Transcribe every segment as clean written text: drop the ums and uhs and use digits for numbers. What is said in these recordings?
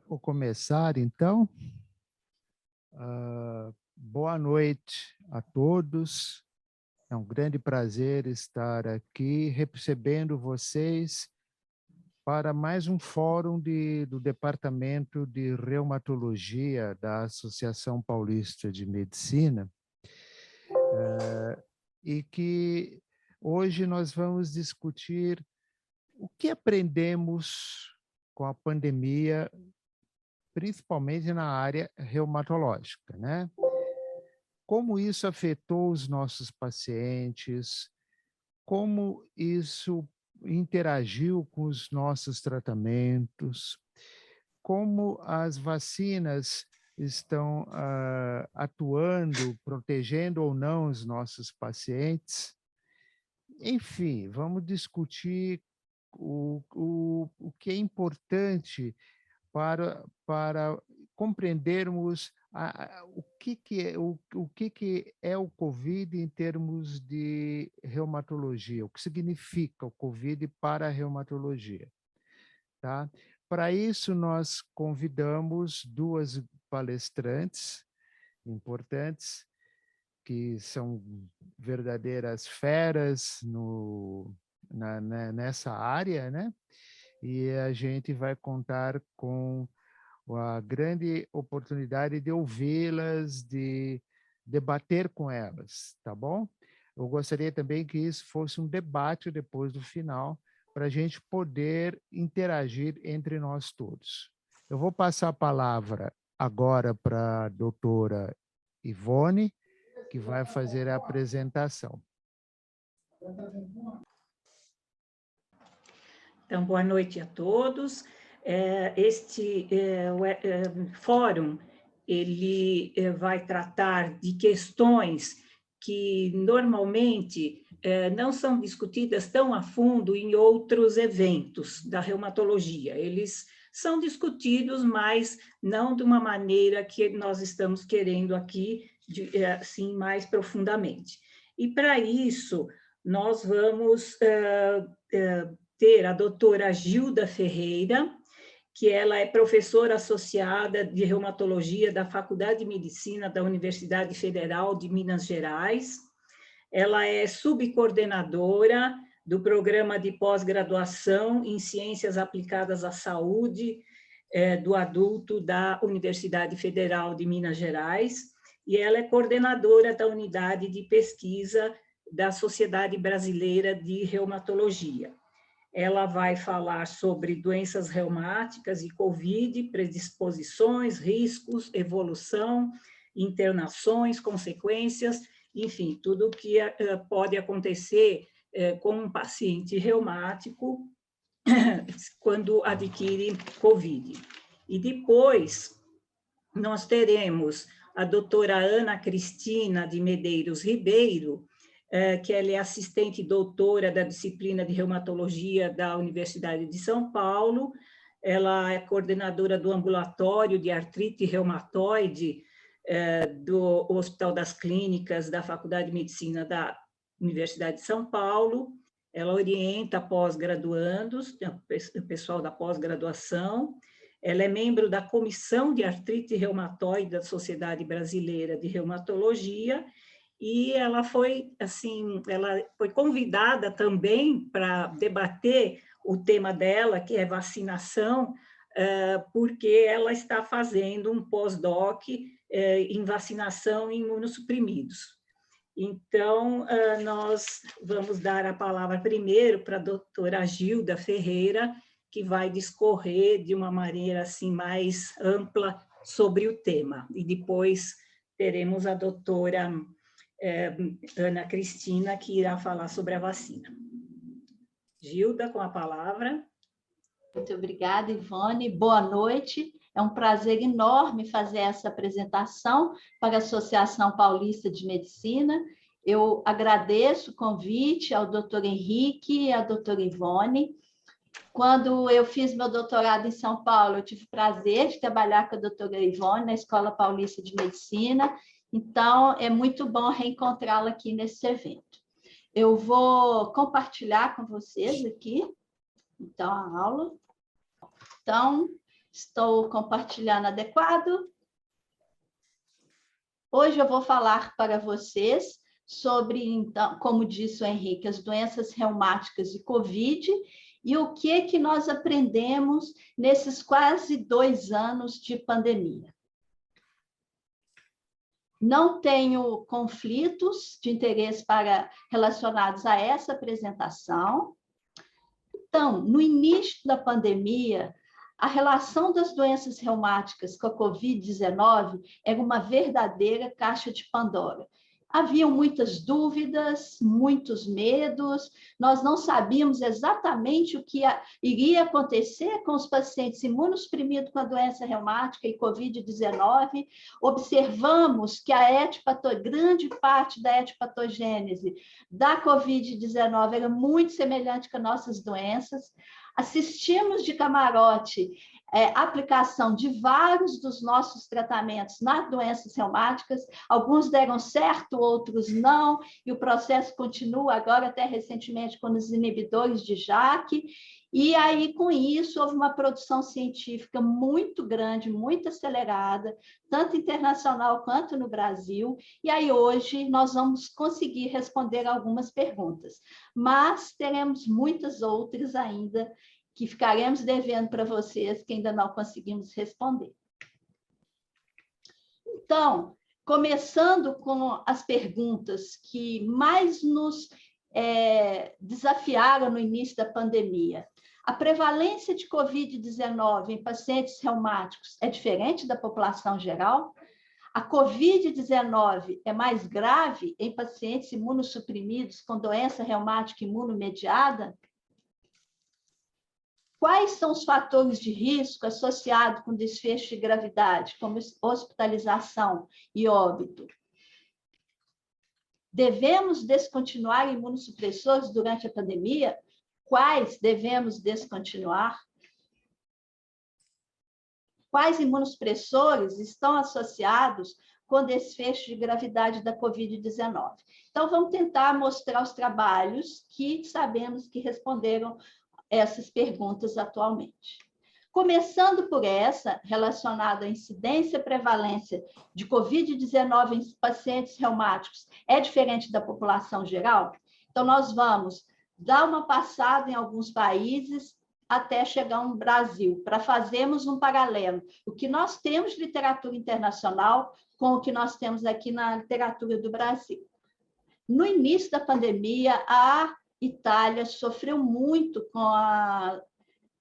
Vou começar, então. Boa noite a todos. É um grande prazer estar aqui recebendo vocês para mais um fórum do Departamento de Reumatologia da Associação Paulista de Medicina, e que hoje nós vamos discutir o que aprendemos com a pandemia, principalmente na área reumatológica, né? Como isso afetou os nossos pacientes, como isso interagiu com os nossos tratamentos, como as vacinas estão atuando, protegendo ou não os nossos pacientes. Enfim, vamos discutir o que é importante para compreendermos o que é o COVID em termos de reumatologia, o que significa o COVID para a reumatologia. Tá? Para isso, nós convidamos duas palestrantes importantes, que são verdadeiras feras nessa área, né? E a gente vai contar com a grande oportunidade de ouvi-las, de debater com elas, tá bom? Eu gostaria também que isso fosse um debate depois do final, para a gente poder interagir entre nós todos. Eu vou passar a palavra agora para a doutora Ivone, que vai fazer a apresentação. Então, boa noite a todos. Este fórum, ele vai tratar de questões que normalmente não são discutidas tão a fundo em outros eventos da reumatologia. Eles são discutidos, mas não de uma maneira que nós estamos querendo aqui, assim, mais profundamente. E, para isso, nós vamos ter a doutora Gilda Ferreira, que ela é professora associada de reumatologia da Faculdade de Medicina da Universidade Federal de Minas Gerais. Ela é subcoordenadora do programa de pós-graduação em Ciências Aplicadas à Saúde do Adulto da Universidade Federal de Minas Gerais, e ela é coordenadora da unidade de pesquisa da Sociedade Brasileira de Reumatologia. Ela vai falar sobre doenças reumáticas e COVID, predisposições, riscos, evolução, internações, consequências, enfim, tudo o que pode acontecer com um paciente reumático quando adquire COVID. E depois nós teremos a doutora Ana Cristina de Medeiros Ribeiro, que ela é assistente doutora da disciplina de reumatologia da Universidade de São Paulo. Ela é coordenadora do ambulatório de artrite reumatoide do Hospital das Clínicas da Faculdade de Medicina da Universidade de São Paulo. Ela orienta pós-graduandos, o pessoal da pós-graduação. Ela é membro da Comissão de Artrite Reumatoide da Sociedade Brasileira de Reumatologia, e ela foi convidada também para debater o tema dela, que é vacinação, porque ela está fazendo um pós-doc em vacinação em imunossuprimidos. Então, nós vamos dar a palavra primeiro para a doutora Gilda Ferreira, que vai discorrer de uma maneira assim, mais ampla sobre o tema. E depois teremos a doutora Ana Cristina, que irá falar sobre a vacina. Gilda, com a palavra. Muito obrigada, Ivone. Boa noite. É um prazer enorme fazer essa apresentação para a Associação Paulista de Medicina. Eu agradeço o convite ao doutor Henrique e à doutora Ivone. Quando eu fiz meu doutorado em São Paulo, eu tive o prazer de trabalhar com a doutora Ivone na Escola Paulista de Medicina. Então, é muito bom reencontrá-la aqui nesse evento. Eu vou compartilhar com vocês aqui, então, a aula. Então, Estou compartilhando adequado. Hoje eu vou falar para vocês sobre, então, como disse o Henrique, as doenças reumáticas e Covid e o que nós aprendemos nesses quase 2 anos de pandemia. Não tenho conflitos de interesse relacionados a essa apresentação. Então, no início da pandemia, a relação das doenças reumáticas com a Covid-19 era uma verdadeira caixa de Pandora. Haviam muitas dúvidas, muitos medos, nós não sabíamos exatamente o que iria acontecer com os pacientes imunossuprimidos com a doença reumática e Covid-19. Observamos que grande parte da etiopatogênese da Covid-19 era muito semelhante com as nossas doenças. Assistimos de camarote aplicação de vários dos nossos tratamentos nas doenças reumáticas, alguns deram certo, outros não, e o processo continua agora, até recentemente, com os inibidores de JAK, e aí, com isso, houve uma produção científica muito grande, muito acelerada, tanto internacional quanto no Brasil, e aí hoje nós vamos conseguir responder algumas perguntas, mas teremos muitas outras ainda que ficaremos devendo para vocês, que ainda não conseguimos responder. Então, começando com as perguntas que mais nos desafiaram no início da pandemia. A prevalência de Covid-19 em pacientes reumáticos é diferente da população geral? A Covid-19 é mais grave em pacientes imunossuprimidos com doença reumática imunomediada? Quais são os fatores de risco associados com desfecho de gravidade, como hospitalização e óbito? Devemos descontinuar imunossupressores durante a pandemia? Quais devemos descontinuar? Quais imunossupressores estão associados com desfecho de gravidade da Covid-19? Então, vamos tentar mostrar os trabalhos que sabemos que responderam essas perguntas atualmente. Começando por essa, relacionada à incidência e prevalência de Covid-19 em pacientes reumáticos, é diferente da população geral? Então, nós vamos dar uma passada em alguns países até chegar no Brasil, para fazermos um paralelo. O que nós temos de literatura internacional com o que nós temos aqui na literatura do Brasil. No início da pandemia, a Itália sofreu muito com a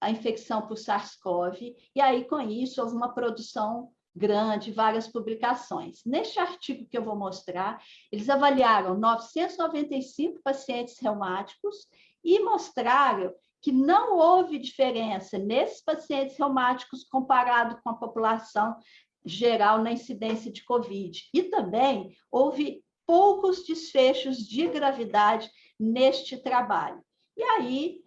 infecção por SARS-CoV, e aí, com isso, houve uma produção grande, várias publicações. Neste artigo que eu vou mostrar, eles avaliaram 995 pacientes reumáticos e mostraram que não houve diferença nesses pacientes reumáticos comparado com a população geral na incidência de COVID. E também houve poucos desfechos de gravidade neste trabalho. E aí,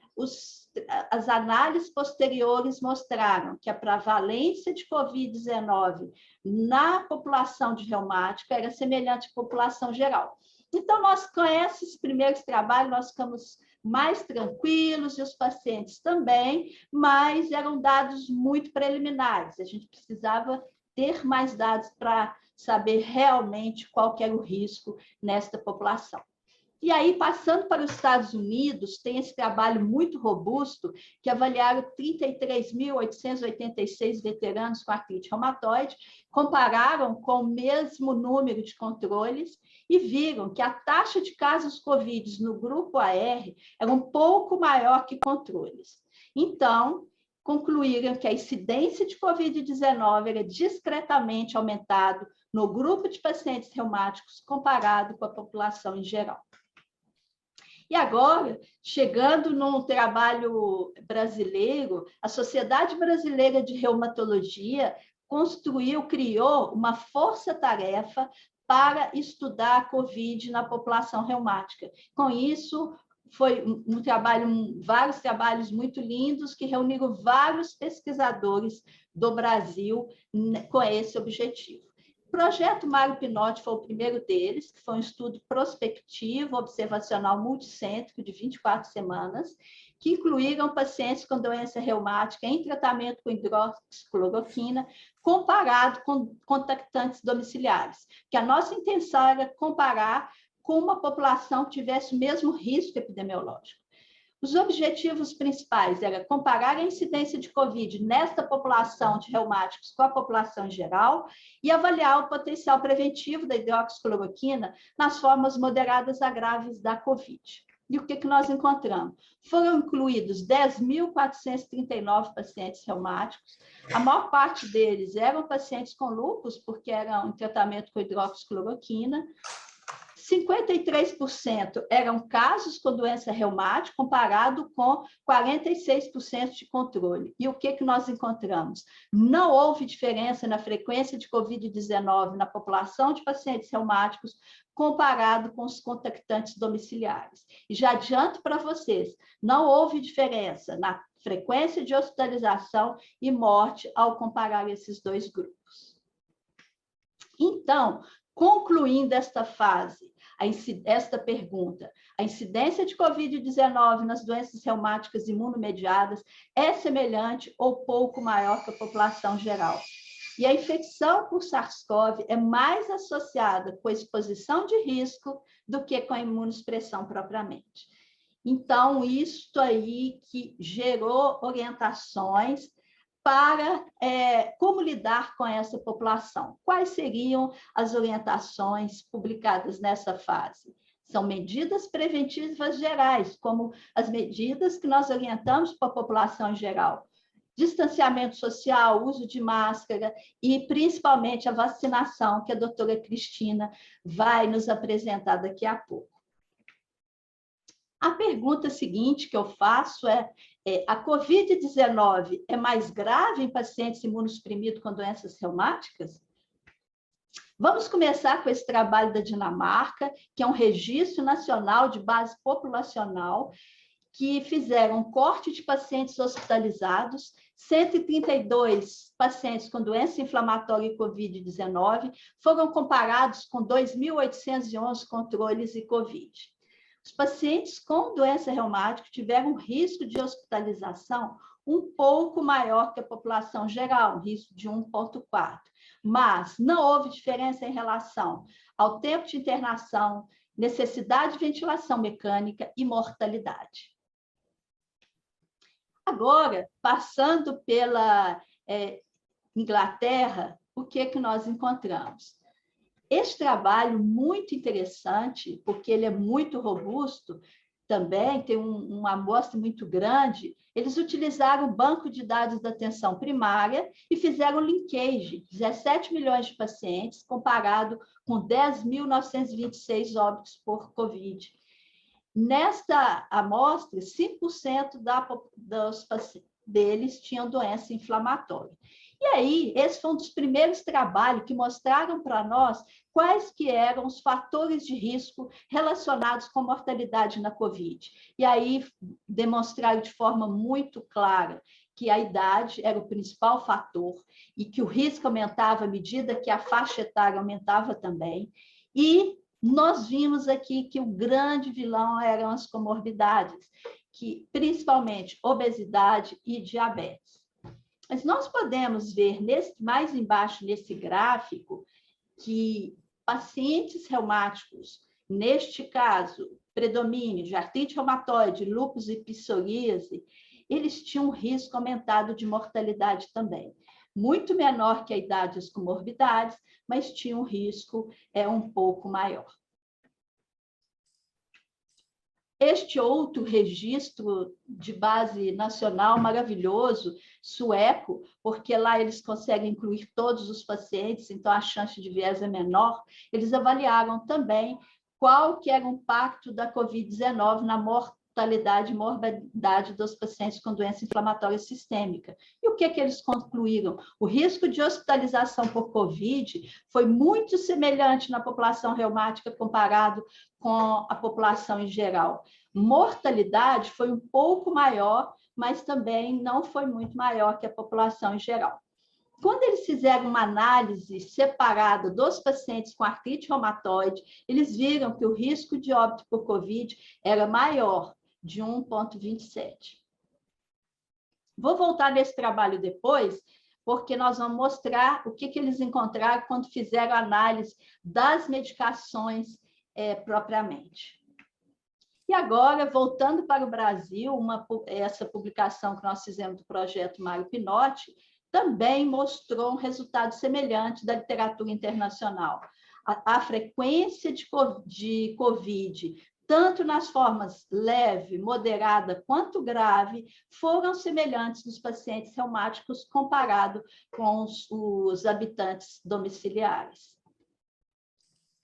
as análises posteriores mostraram que a prevalência de Covid-19 na população de reumática era semelhante à população geral. Então, com esses primeiros trabalhos, nós ficamos mais tranquilos, e os pacientes também, mas eram dados muito preliminares. A gente precisava ter mais dados para saber realmente qual que era o risco nesta população. E aí, passando para os Estados Unidos, tem esse trabalho muito robusto, que avaliaram 33.886 veteranos com artrite reumatoide, compararam com o mesmo número de controles e viram que a taxa de casos Covid no grupo AR era um pouco maior que controles. Então, concluíram que a incidência de Covid-19 era discretamente aumentado no grupo de pacientes reumáticos comparado com a população em geral. E agora, chegando num trabalho brasileiro, a Sociedade Brasileira de Reumatologia criou uma força-tarefa para estudar a COVID na população reumática. Com isso, foi vários trabalhos muito lindos que reuniram vários pesquisadores do Brasil com esse objetivo. O projeto Mário Pinotti foi o primeiro deles, que foi um estudo prospectivo, observacional multicêntrico de 24 semanas, que incluíram pacientes com doença reumática em tratamento com hidroxicloroquina, comparado com contactantes domiciliares, que a nossa intenção era comparar com uma população que tivesse o mesmo risco epidemiológico. Os objetivos principais eram comparar a incidência de COVID nesta população de reumáticos com a população em geral e avaliar o potencial preventivo da hidroxicloroquina nas formas moderadas a graves da COVID. E o que nós encontramos? Foram incluídos 10.439 pacientes reumáticos, a maior parte deles eram pacientes com lúpus, porque eram em tratamento com hidroxicloroquina, 53% eram casos com doença reumática, comparado com 46% de controle. E o que nós encontramos? Não houve diferença na frequência de COVID-19 na população de pacientes reumáticos, comparado com os contactantes domiciliares. E já adianto para vocês, não houve diferença na frequência de hospitalização e morte ao comparar esses dois grupos. Então, concluindo esta fase, esta pergunta, a incidência de COVID-19 nas doenças reumáticas imunomediadas é semelhante ou pouco maior que a população geral. E a infecção por SARS-CoV é mais associada com a exposição de risco do que com a imunossupressão propriamente. Então, isto aí que gerou orientações para como lidar com essa população. Quais seriam as orientações publicadas nessa fase? São medidas preventivas gerais, como as medidas que nós orientamos para a população em geral. Distanciamento social, uso de máscara e, principalmente, a vacinação, que a doutora Cristina vai nos apresentar daqui a pouco. A pergunta seguinte que eu faço a COVID-19 é mais grave em pacientes imunossuprimidos com doenças reumáticas? Vamos começar com esse trabalho da Dinamarca, que é um registro nacional de base populacional, que fizeram um corte de pacientes hospitalizados, 132 pacientes com doença inflamatória e COVID-19 foram comparados com 2.811 controles e COVID. Os pacientes com doença reumática tiveram um risco de hospitalização um pouco maior que a população geral, um risco de 1,4. Mas não houve diferença em relação ao tempo de internação, necessidade de ventilação mecânica e mortalidade. Agora, passando pela Inglaterra, o que nós encontramos? Este trabalho muito interessante, porque ele é muito robusto, também tem uma amostra muito grande, eles utilizaram o banco de dados da atenção primária e fizeram linkage, 17 milhões de pacientes, comparado com 10.926 óbitos por COVID. Nesta amostra, 5% dos pacientes deles tinham doença inflamatória. E aí, esse foi um dos primeiros trabalhos que mostraram para nós quais que eram os fatores de risco relacionados com mortalidade na COVID. E aí, demonstraram de forma muito clara que a idade era o principal fator e que o risco aumentava à medida que a faixa etária aumentava também. E nós vimos aqui que o grande vilão eram as comorbidades, que principalmente obesidade e diabetes. Mas nós podemos ver mais embaixo nesse gráfico que pacientes reumáticos, neste caso, predomínio de artrite reumatoide, lúpus e psoríase, eles tinham um risco aumentado de mortalidade também. Muito menor que a idade das comorbidades, mas tinha um risco um pouco maior. Este outro registro de base nacional maravilhoso, sueco, porque lá eles conseguem incluir todos os pacientes, então a chance de viés é menor, eles avaliaram também qual que era o impacto da COVID-19 na mortalidade e morbidade dos pacientes com doença inflamatória sistêmica. E o que eles concluíram? O risco de hospitalização por COVID foi muito semelhante na população reumática comparado com a população em geral. Mortalidade foi um pouco maior, mas também não foi muito maior que a população em geral. Quando eles fizeram uma análise separada dos pacientes com artrite reumatoide, eles viram que o risco de óbito por COVID era maior de 1,27. Vou voltar nesse trabalho depois, porque nós vamos mostrar o que eles encontraram quando fizeram a análise das medicações propriamente. E agora, voltando para o Brasil, essa publicação que nós fizemos do projeto Mário Pinotti também mostrou um resultado semelhante da literatura internacional. A frequência de COVID, tanto nas formas leve, moderada, quanto grave, foram semelhantes nos pacientes reumáticos comparado com os habitantes domiciliares.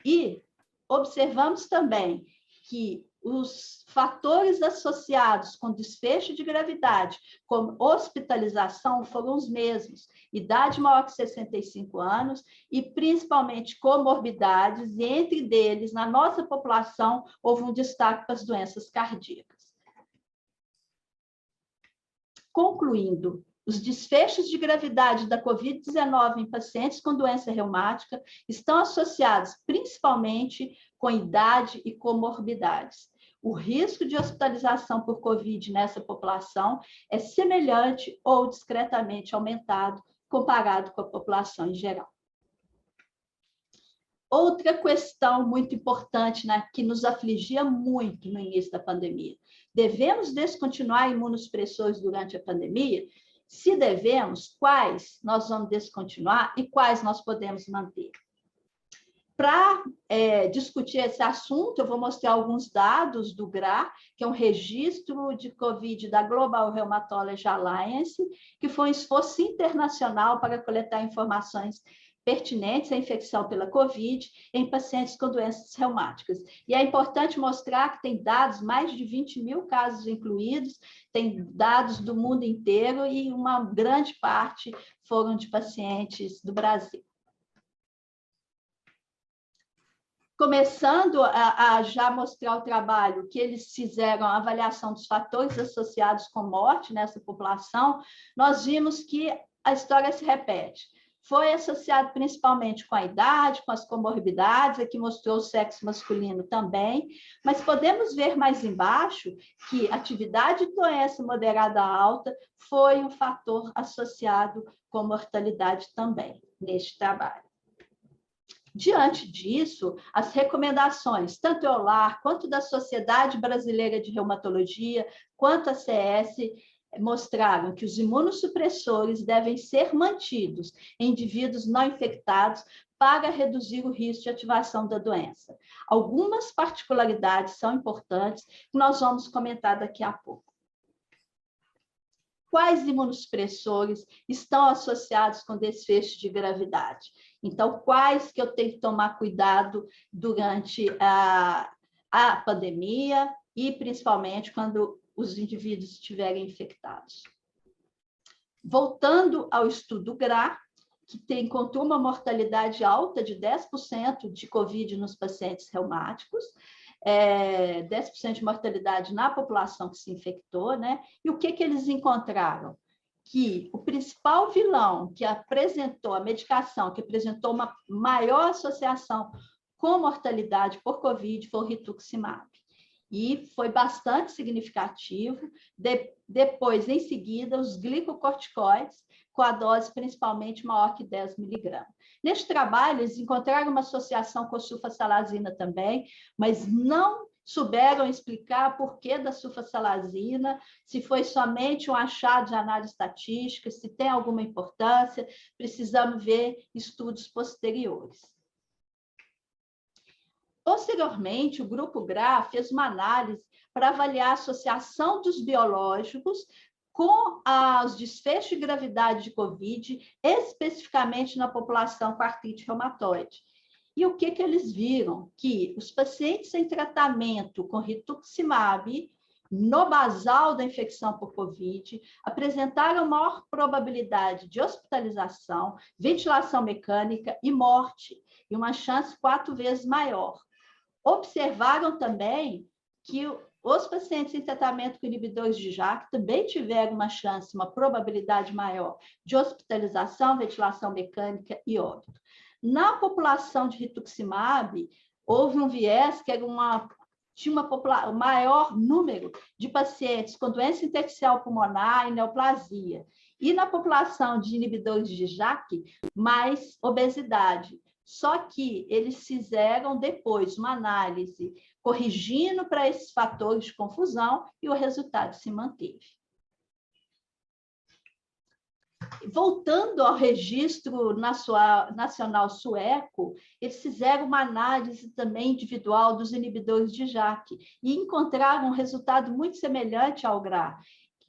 E observamos também que os fatores associados com desfecho de gravidade, como hospitalização, foram os mesmos: idade maior que 65 anos e, principalmente, comorbidades, e entre deles, na nossa população, houve um destaque para as doenças cardíacas. Concluindo, os desfechos de gravidade da COVID-19 em pacientes com doença reumática estão associados principalmente com idade e comorbidades. O risco de hospitalização por COVID nessa população é semelhante ou discretamente aumentado comparado com a população em geral. Outra questão muito importante, né, que nos afligia muito no início da pandemia: devemos descontinuar imunossupressores durante a pandemia? Se devemos, quais nós vamos descontinuar e quais nós podemos manter? Para discutir esse assunto, eu vou mostrar alguns dados do GRA, que é um registro de COVID da Global Rheumatology Alliance, que foi um esforço internacional para coletar informações pertinentes à infecção pela COVID em pacientes com doenças reumáticas. E é importante mostrar que tem dados, mais de 20 mil casos incluídos, tem dados do mundo inteiro e uma grande parte foram de pacientes do Brasil. Começando a já mostrar o trabalho que eles fizeram, a avaliação dos fatores associados com morte nessa população, nós vimos que a história se repete. Foi associado principalmente com a idade, com as comorbidades, aqui mostrou o sexo masculino também, mas podemos ver mais embaixo que atividade de doença moderada a alta foi um fator associado com mortalidade também neste trabalho. Diante disso, as recomendações, tanto do EULAR, quanto da Sociedade Brasileira de Reumatologia, quanto a CS, mostraram que os imunossupressores devem ser mantidos em indivíduos não infectados para reduzir o risco de ativação da doença. Algumas particularidades são importantes, que nós vamos comentar daqui a pouco. Quais imunossupressores estão associados com desfecho de gravidade? Então, quais que eu tenho que tomar cuidado durante a pandemia e, principalmente, quando os indivíduos estiverem infectados? Voltando ao estudo GRA, que encontrou uma mortalidade alta de 10% de COVID nos pacientes reumáticos, 10% de mortalidade na população que se infectou, né? E o que eles encontraram? Que o principal vilão que apresentou a medicação, que apresentou uma maior associação com mortalidade por COVID, foi o rituximab. E foi bastante significativo. Depois, em seguida, os glicocorticoides, com a dose principalmente maior que 10 miligramas. Neste trabalho, eles encontraram uma associação com a sulfasalazina também, mas não souberam explicar por que da sulfasalazina, se foi somente um achado de análise estatística, se tem alguma importância, precisamos ver estudos posteriores. Posteriormente, o grupo GRA fez uma análise para avaliar a associação dos biológicos com os desfechos de gravidade de COVID, especificamente na população com artrite reumatoide. E o que eles viram? Que os pacientes em tratamento com rituximab, no basal da infecção por COVID, apresentaram maior probabilidade de hospitalização, ventilação mecânica e morte, e uma chance 4 vezes maior. Observaram também que os pacientes em tratamento com inibidores de JAK também tiveram uma chance, uma probabilidade maior de hospitalização, ventilação mecânica e óbito. Na população de rituximab, houve um viés que era uma tinha um maior número de pacientes com doença intersticial pulmonar e neoplasia. E na população de inibidores de JAK, mais obesidade. Só que eles fizeram depois uma análise corrigindo para esses fatores de confusão e o resultado se manteve. Voltando ao registro nacional sueco, eles fizeram uma análise também individual dos inibidores de JAK e encontraram um resultado muito semelhante ao GRA,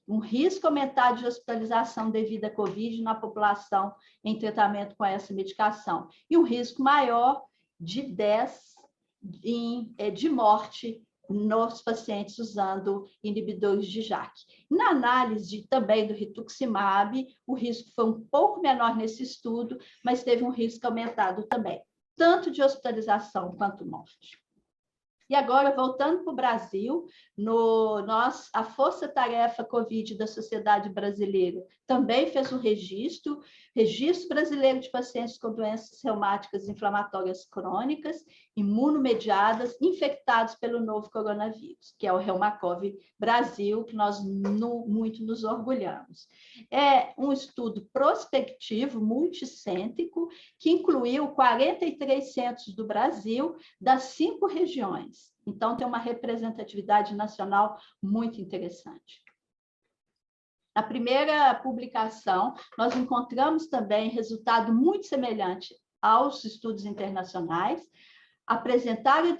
um risco aumentado de hospitalização devido à Covid na população em tratamento com essa medicação e um risco maior de 10 de morte nos pacientes usando inibidores de JAK. Na análise também do rituximab, o risco foi um pouco menor nesse estudo, mas teve um risco aumentado também, tanto de hospitalização quanto morte. E agora, voltando para o Brasil, a Força Tarefa Covid da Sociedade Brasileira também fez um registro brasileiro de pacientes com doenças reumáticas inflamatórias crônicas, imunomediadas, infectados pelo novo coronavírus, que é o Reumacov Brasil, que nós muito nos orgulhamos. É um estudo prospectivo, multicêntrico, que incluiu 43 centros do Brasil, das 5 regiões. Então, tem uma representatividade nacional muito interessante. Na primeira publicação, nós encontramos também resultado muito semelhante aos estudos internacionais, apresentaram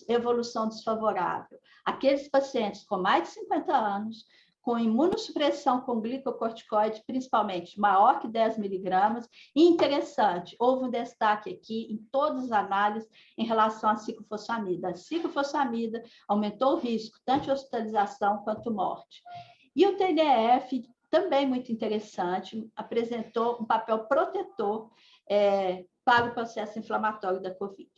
evolução desfavorável aqueles pacientes com mais de 50 anos, com imunossupressão com glicocorticoide, principalmente maior que 10 miligramas, e interessante, houve um destaque aqui em todas as análises em relação à ciclofosfamida. A ciclofosfamida aumentou o risco tanto de hospitalização quanto morte. E o TNF, também muito interessante, apresentou um papel protetor para o processo inflamatório da COVID.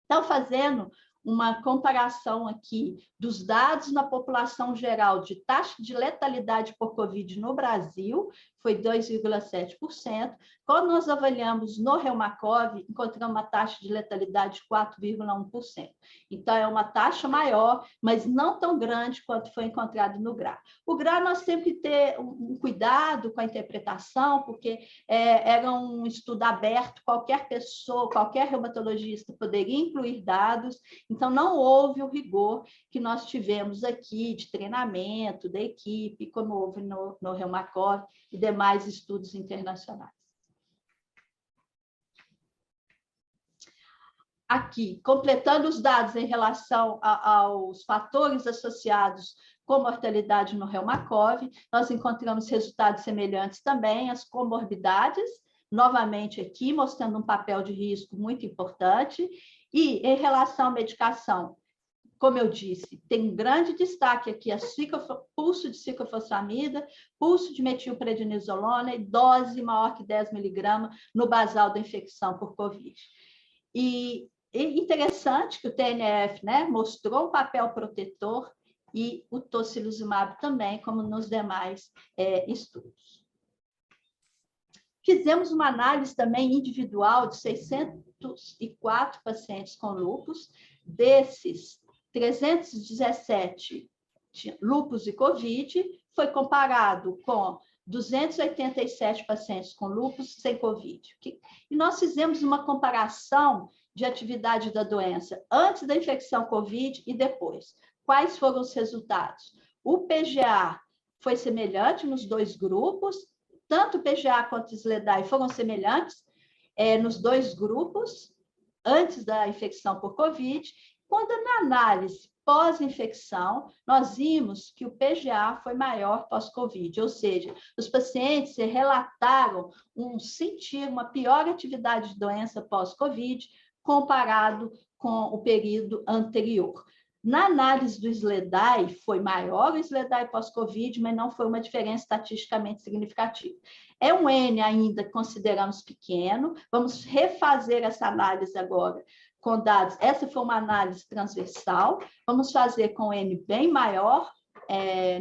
Então, fazendo uma comparação aqui dos dados na população geral de taxa de letalidade por COVID no Brasil, foi 2,7%. Quando nós avaliamos no Reumacov, encontramos uma taxa de letalidade de 4,1%. Então, é uma taxa maior, mas não tão grande quanto foi encontrado no GRA. O GRA nós temos que ter um cuidado com a interpretação, porque era um estudo aberto, qualquer pessoa, qualquer reumatologista poderia incluir dados, então não houve o rigor que nós tivemos aqui de treinamento da equipe, como houve no Reumacov e demais estudos internacionais. Aqui, completando os dados em relação aos fatores associados com mortalidade no Reumacov, nós encontramos resultados semelhantes também às comorbidades, novamente aqui, mostrando um papel de risco muito importante, e em relação à medicação, como eu disse, tem um grande destaque aqui a pulso de ciclofosfamida, pulso de metilprednisolona e dose maior que 10 miligramas no basal da infecção por COVID. E interessante que o TNF, né, mostrou um papel protetor e o tocilizumab também, como nos demais estudos. Fizemos uma análise também individual de 604 pacientes com lúpus, desses 317 lúpus e COVID, foi comparado com 287 pacientes com lúpus sem COVID. E nós fizemos uma comparação de atividade da doença antes da infecção COVID e depois. Quais foram os resultados? O PGA foi semelhante nos dois grupos, tanto o PGA quanto o SLEDAI foram semelhantes nos dois grupos, antes da infecção por COVID. Quando na análise pós-infecção, nós vimos que o PGA foi maior pós-COVID, ou seja, os pacientes relataram sentir uma pior atividade de doença pós-COVID comparado com o período anterior. Na análise do SLEDAI, foi maior o SLEDAI pós-COVID, mas não foi uma diferença estatisticamente significativa. É um N ainda que consideramos pequeno, vamos refazer essa análise agora com dados. Essa foi uma análise transversal, vamos fazer com N bem maior,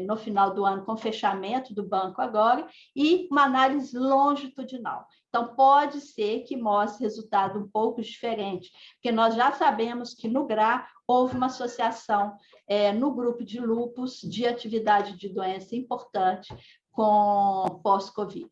no final do ano, com fechamento do banco agora, e uma análise longitudinal. Então, pode ser que mostre resultado um pouco diferente, porque nós já sabemos que no GRA houve uma associação no grupo de lúpus de atividade de doença importante com pós-Covid.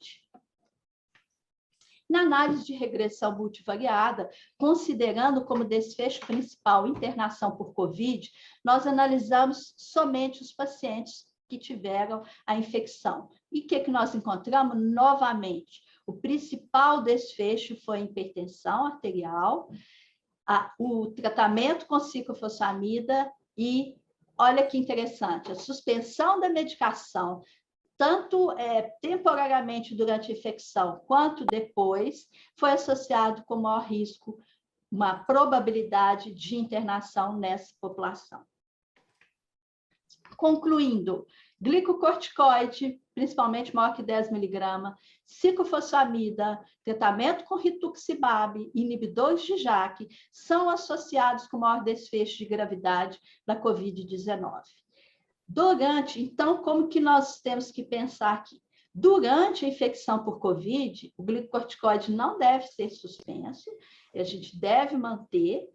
Na análise de regressão multivariada, considerando como desfecho principal internação por Covid, nós analisamos somente os pacientes que tiveram a infecção. E o que nós encontramos? Novamente, o principal desfecho foi a hipertensão arterial, o tratamento com ciclofosfamida e, olha que interessante, a suspensão da medicação, tanto temporariamente durante a infecção quanto depois, foi associado com maior risco, uma probabilidade de internação nessa população. Concluindo, glicocorticoide, principalmente maior que 10 mg, ciclofosfamida, tratamento com rituximab, inibidores de JAK, são associados com maior desfecho de gravidade da COVID-19. Então, como que nós temos que pensar aqui? Durante a infecção por COVID, o glicocorticoide não deve ser suspenso, a gente deve manter,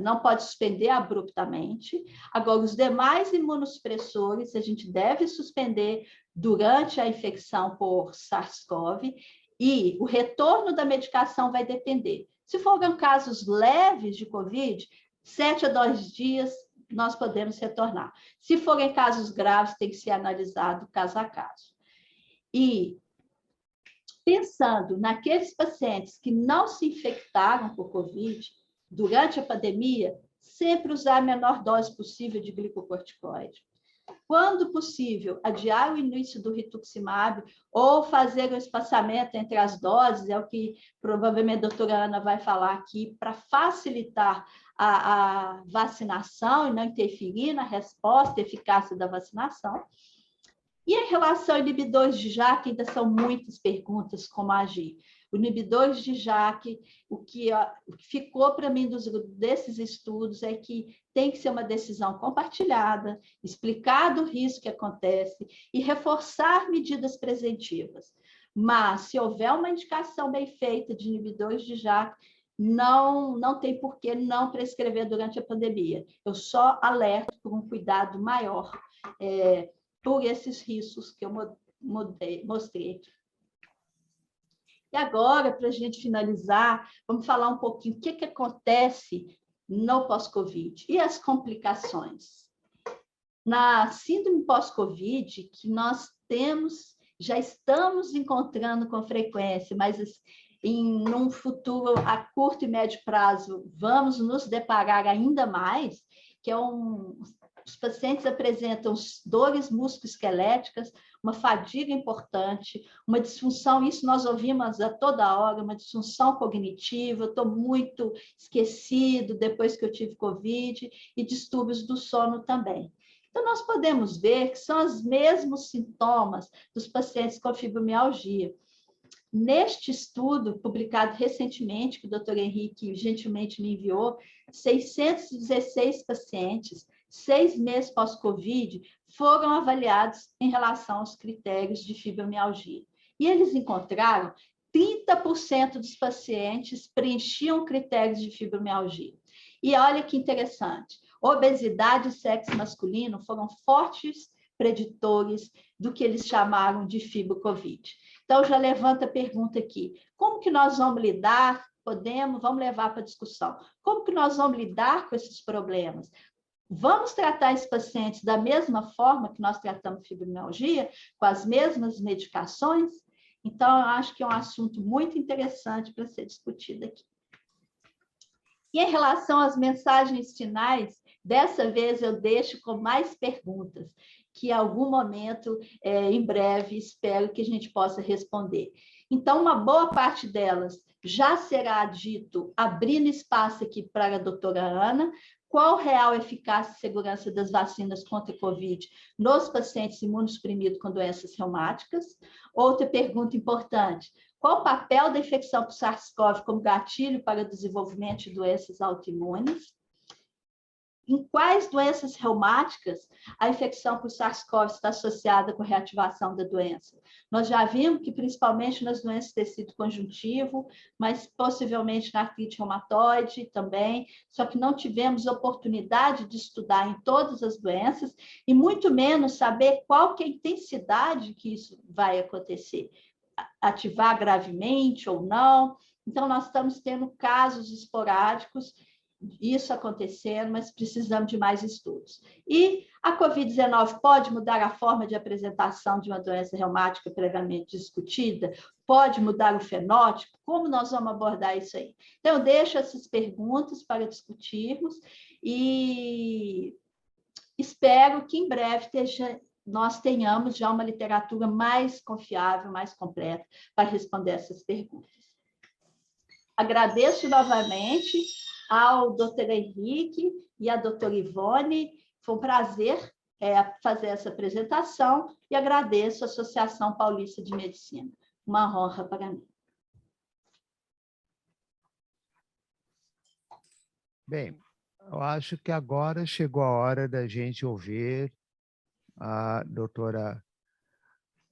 não pode suspender abruptamente. Agora, os demais imunossupressores, a gente deve suspender durante a infecção por SARS-CoV, e o retorno da medicação vai depender. Se forem casos leves de COVID, 7 a 10 dias, nós podemos retornar. Se forem casos graves, tem que ser analisado caso a caso. E, pensando naqueles pacientes que não se infectaram por COVID, durante a pandemia, sempre usar a menor dose possível de glicocorticoide. Quando possível, adiar o início do rituximab ou fazer o espaçamento entre as doses, é o que provavelmente a doutora Ana vai falar aqui, para facilitar a vacinação e não interferir na resposta e eficácia da vacinação. E em relação a inibidores de JAK, ainda são muitas perguntas como agir. O inibidores de JAK, o que ficou para mim desses estudos é que tem que ser uma decisão compartilhada, explicar o risco que acontece e reforçar medidas preventivas. Mas, se houver uma indicação bem feita de inibidores de JAK, não tem por que não prescrever durante a pandemia. Eu só alerto por um cuidado maior por esses riscos que eu mostrei aqui. E agora, para a gente finalizar, vamos falar um pouquinho o que acontece no pós-Covid e as complicações. Na síndrome pós-Covid, que nós já estamos encontrando com frequência, mas em um futuro a curto e médio prazo vamos nos deparar ainda mais, que os pacientes apresentam dores musculoesqueléticas, uma fadiga importante, uma disfunção, isso nós ouvimos a toda hora, uma disfunção cognitiva, estou muito esquecido depois que eu tive Covid, e distúrbios do sono também. Então, nós podemos ver que são os mesmos sintomas dos pacientes com fibromialgia. Neste estudo, publicado recentemente, que o Dr. Henrique gentilmente me enviou, 616 pacientes, 6 meses pós-Covid, foram avaliados em relação aos critérios de fibromialgia. E eles encontraram 30% dos pacientes preenchiam critérios de fibromialgia. E olha que interessante, obesidade e sexo masculino foram fortes preditores do que eles chamaram de fibro-Covid. Então, já levanta a pergunta aqui, como que nós vamos lidar? Vamos levar para a discussão. Como que nós vamos lidar com esses problemas? Vamos tratar esses pacientes da mesma forma que nós tratamos fibromialgia, com as mesmas medicações? Então, eu acho que é um assunto muito interessante para ser discutido aqui. E em relação às mensagens finais, dessa vez eu deixo com mais perguntas, que em algum momento, em breve, espero que a gente possa responder. Então, uma boa parte delas já será dito, abrindo espaço aqui para a doutora Ana, qual real eficácia e segurança das vacinas contra a Covid nos pacientes imunossuprimidos com doenças reumáticas. Outra pergunta importante, qual o papel da infecção por SARS-CoV como gatilho para o desenvolvimento de doenças autoimunes? em quais doenças reumáticas a infecção por SARS-CoV está associada com a reativação da doença. Nós já vimos que, principalmente nas doenças de tecido conjuntivo, mas possivelmente na artrite reumatoide também, só que não tivemos oportunidade de estudar em todas as doenças e muito menos saber qual que é a intensidade que isso vai acontecer, ativar gravemente ou não. Então, nós estamos tendo casos esporádicos, isso acontecendo, mas precisamos de mais estudos. E a Covid-19 pode mudar a forma de apresentação de uma doença reumática previamente discutida? Pode mudar o fenótipo? Como nós vamos abordar isso aí? Então, eu deixo essas perguntas para discutirmos e espero que em breve nós tenhamos já uma literatura mais confiável, mais completa, para responder essas perguntas. Agradeço novamente ao doutor Henrique e à doutora Ivone. Foi um prazer fazer essa apresentação e agradeço a Associação Paulista de Medicina. Uma honra para mim. Bem, eu acho que agora chegou a hora da gente ouvir a doutora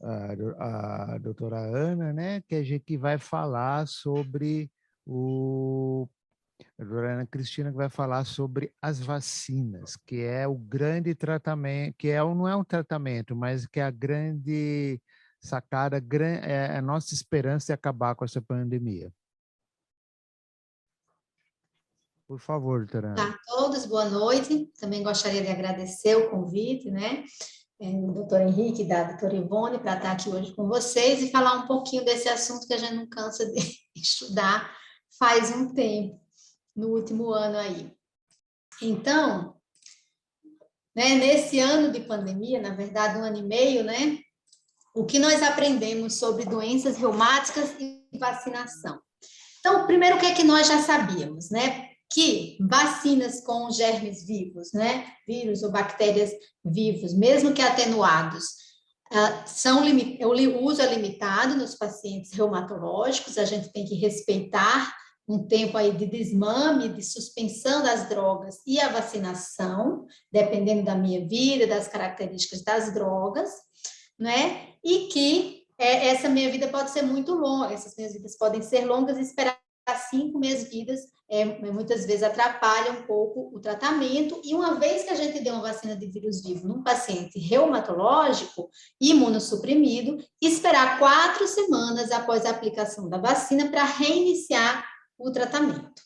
Ana, né, que vai falar sobre a doutora Ana Cristina, que vai falar sobre as vacinas, que é o grande tratamento, não é um tratamento, mas que é a grande sacada, é a nossa esperança de acabar com essa pandemia. Por favor, doutora Ana. Olá a todos, boa noite. Também gostaria de agradecer o convite, né, do doutor Henrique e da doutora Ivone, para estar aqui hoje com vocês e falar um pouquinho desse assunto que a gente não cansa de estudar faz um tempo, no último ano aí. Então, né, nesse ano de pandemia, na verdade, 1 ano e meio, né, o que nós aprendemos sobre doenças reumáticas e vacinação? Então, primeiro, o que é que nós já sabíamos, né? Que vacinas com germes vivos, né, vírus ou bactérias vivos, mesmo que atenuados, o uso é limitado nos pacientes reumatológicos, a gente tem que respeitar um tempo aí de desmame, de suspensão das drogas e a vacinação, dependendo da minha vida, das características das drogas, né, e que essa minha vida pode ser muito longa, essas minhas vidas podem ser longas e esperar 5 meses vidas muitas vezes atrapalha um pouco o tratamento, e uma vez que a gente deu uma vacina de vírus vivo num paciente reumatológico, imunossuprimido, esperar 4 semanas após a aplicação da vacina para reiniciar o tratamento.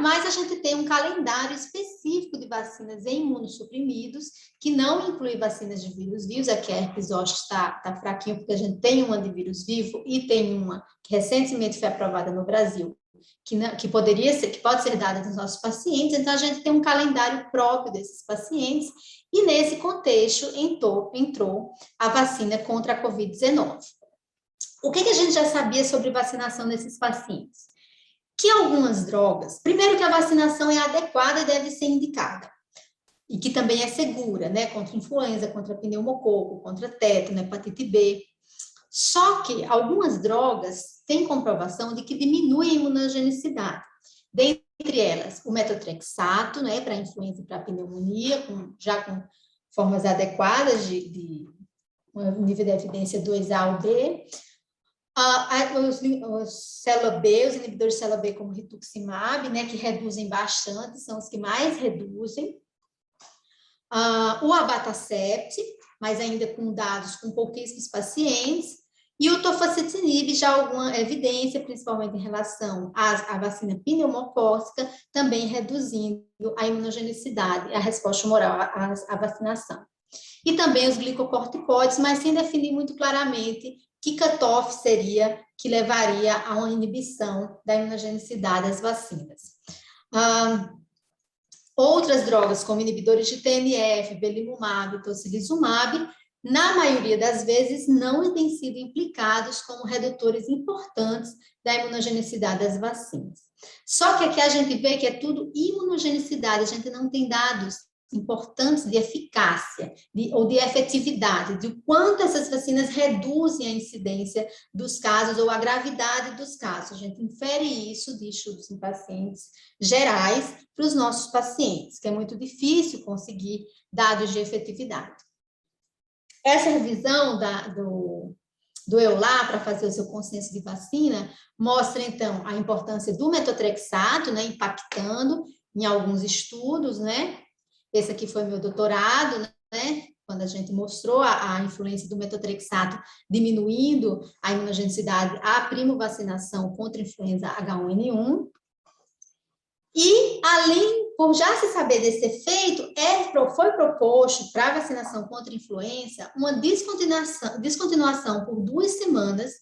Mas a gente tem um calendário específico de vacinas em imunossuprimidos, que não inclui vacinas de vírus vivos. Aqui a herpes zoster está fraquinho, porque a gente tem uma de vírus vivo e tem uma que recentemente foi aprovada no Brasil, que pode ser dada nos nossos pacientes. Então, a gente tem um calendário próprio desses pacientes, e nesse contexto entrou a vacina contra a Covid-19. O que a gente já sabia sobre vacinação nesses pacientes? Que algumas drogas, primeiro que a vacinação é adequada e deve ser indicada, e que também é segura, né, contra influenza, contra pneumococo, contra tétano, hepatite B. Só que algumas drogas têm comprovação de que diminuem a imunogenicidade. Dentre elas, o metotrexato, né, para influenza e para pneumonia, já com formas adequadas de um nível de evidência 2A ou B. Os célula B, os inibidores de célula B, como rituximab, né, que reduzem bastante, são os que mais reduzem. O abatacept, mas ainda com dados com pouquíssimos pacientes, e o tofacitinib, já alguma evidência, principalmente em relação à vacina pneumocócica, também reduzindo a imunogenicidade, a resposta humoral à vacinação. E também os glicocorticoides, mas sem definir muito claramente que cutoff seria que levaria a uma inibição da imunogenicidade das vacinas. Outras drogas, como inibidores de TNF, belimumab, tocilizumab, na maioria das vezes não têm sido implicados como redutores importantes da imunogenicidade das vacinas. Só que aqui a gente vê que é tudo imunogenicidade, a gente não tem dados importantes de eficácia ou de efetividade, de quanto essas vacinas reduzem a incidência dos casos ou a gravidade dos casos. A gente infere isso de estudos em pacientes gerais para os nossos pacientes, que é muito difícil conseguir dados de efetividade. Essa revisão do EULA para fazer o seu consenso de vacina mostra, então, a importância do metotrexato, né, impactando em alguns estudos, né? Esse aqui foi meu doutorado, né? Quando a gente mostrou a influência do metotrexato diminuindo a imunogenicidade à primovacinação contra a influenza H1N1. E, além, por já se saber desse efeito, foi proposto para a vacinação contra a influenza uma descontinuação por 2 semanas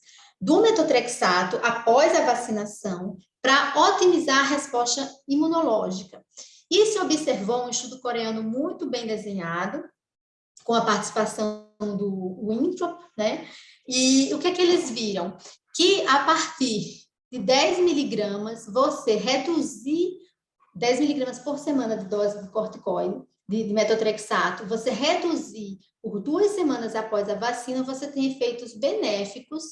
do metotrexato após a vacinação para otimizar a resposta imunológica. E se observou um estudo coreano muito bem desenhado, com a participação do Winthrop, né? E o que é que eles viram? Que a partir de 10 miligramas, você reduzir 10 miligramas por semana de dose de corticoide, de metotrexato, você reduzir por 2 semanas após a vacina, você tem efeitos benéficos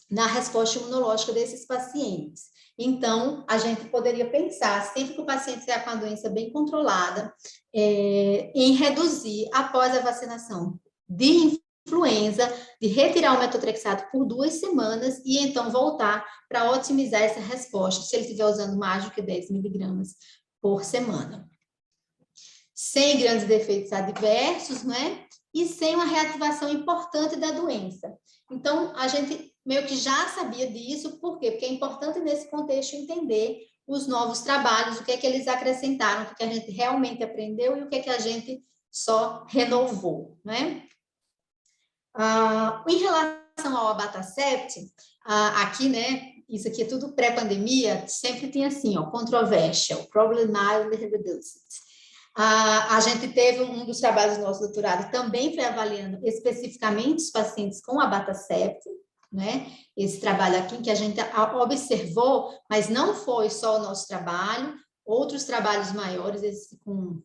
na resposta imunológica desses pacientes. Então, a gente poderia pensar, sempre que o paciente estiver com a doença bem controlada, em reduzir, após a vacinação de influenza, de retirar o metotrexato por 2 semanas e então voltar para otimizar essa resposta, se ele estiver usando mais do que 10 miligramas por semana. Sem grandes defeitos adversos, né? E sem uma reativação importante da doença. Então, a gente meio que já sabia disso, por quê? Porque é importante nesse contexto entender os novos trabalhos, o que é que eles acrescentaram, o que a gente realmente aprendeu e o que é que a gente só renovou, né? Em relação ao abatacept, aqui, né, isso aqui é tudo pré-pandemia, sempre tinha assim, ó, controversial, problem mildly reduced. A gente teve um dos trabalhos do nosso doutorado também foi avaliando especificamente os pacientes com abatacept, né? Esse trabalho aqui que a gente observou, mas não foi só o nosso trabalho, outros trabalhos maiores, esse com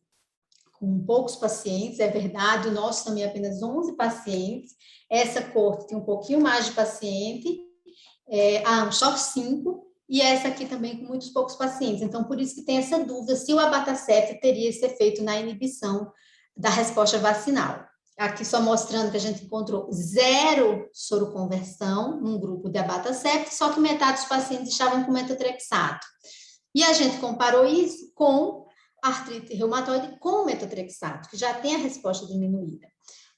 poucos pacientes, é verdade, o nosso também é apenas 11 pacientes, essa corte tem um pouquinho mais de paciente, só 5, e essa aqui também com muitos poucos pacientes, então por isso que tem essa dúvida se o abatacept teria esse efeito na inibição da resposta vacinal. Aqui só mostrando que a gente encontrou 0 soroconversão num grupo de abatacept, só que metade dos pacientes estavam com metotrexato. E a gente comparou isso com artrite reumatoide com metotrexato, que já tem a resposta diminuída,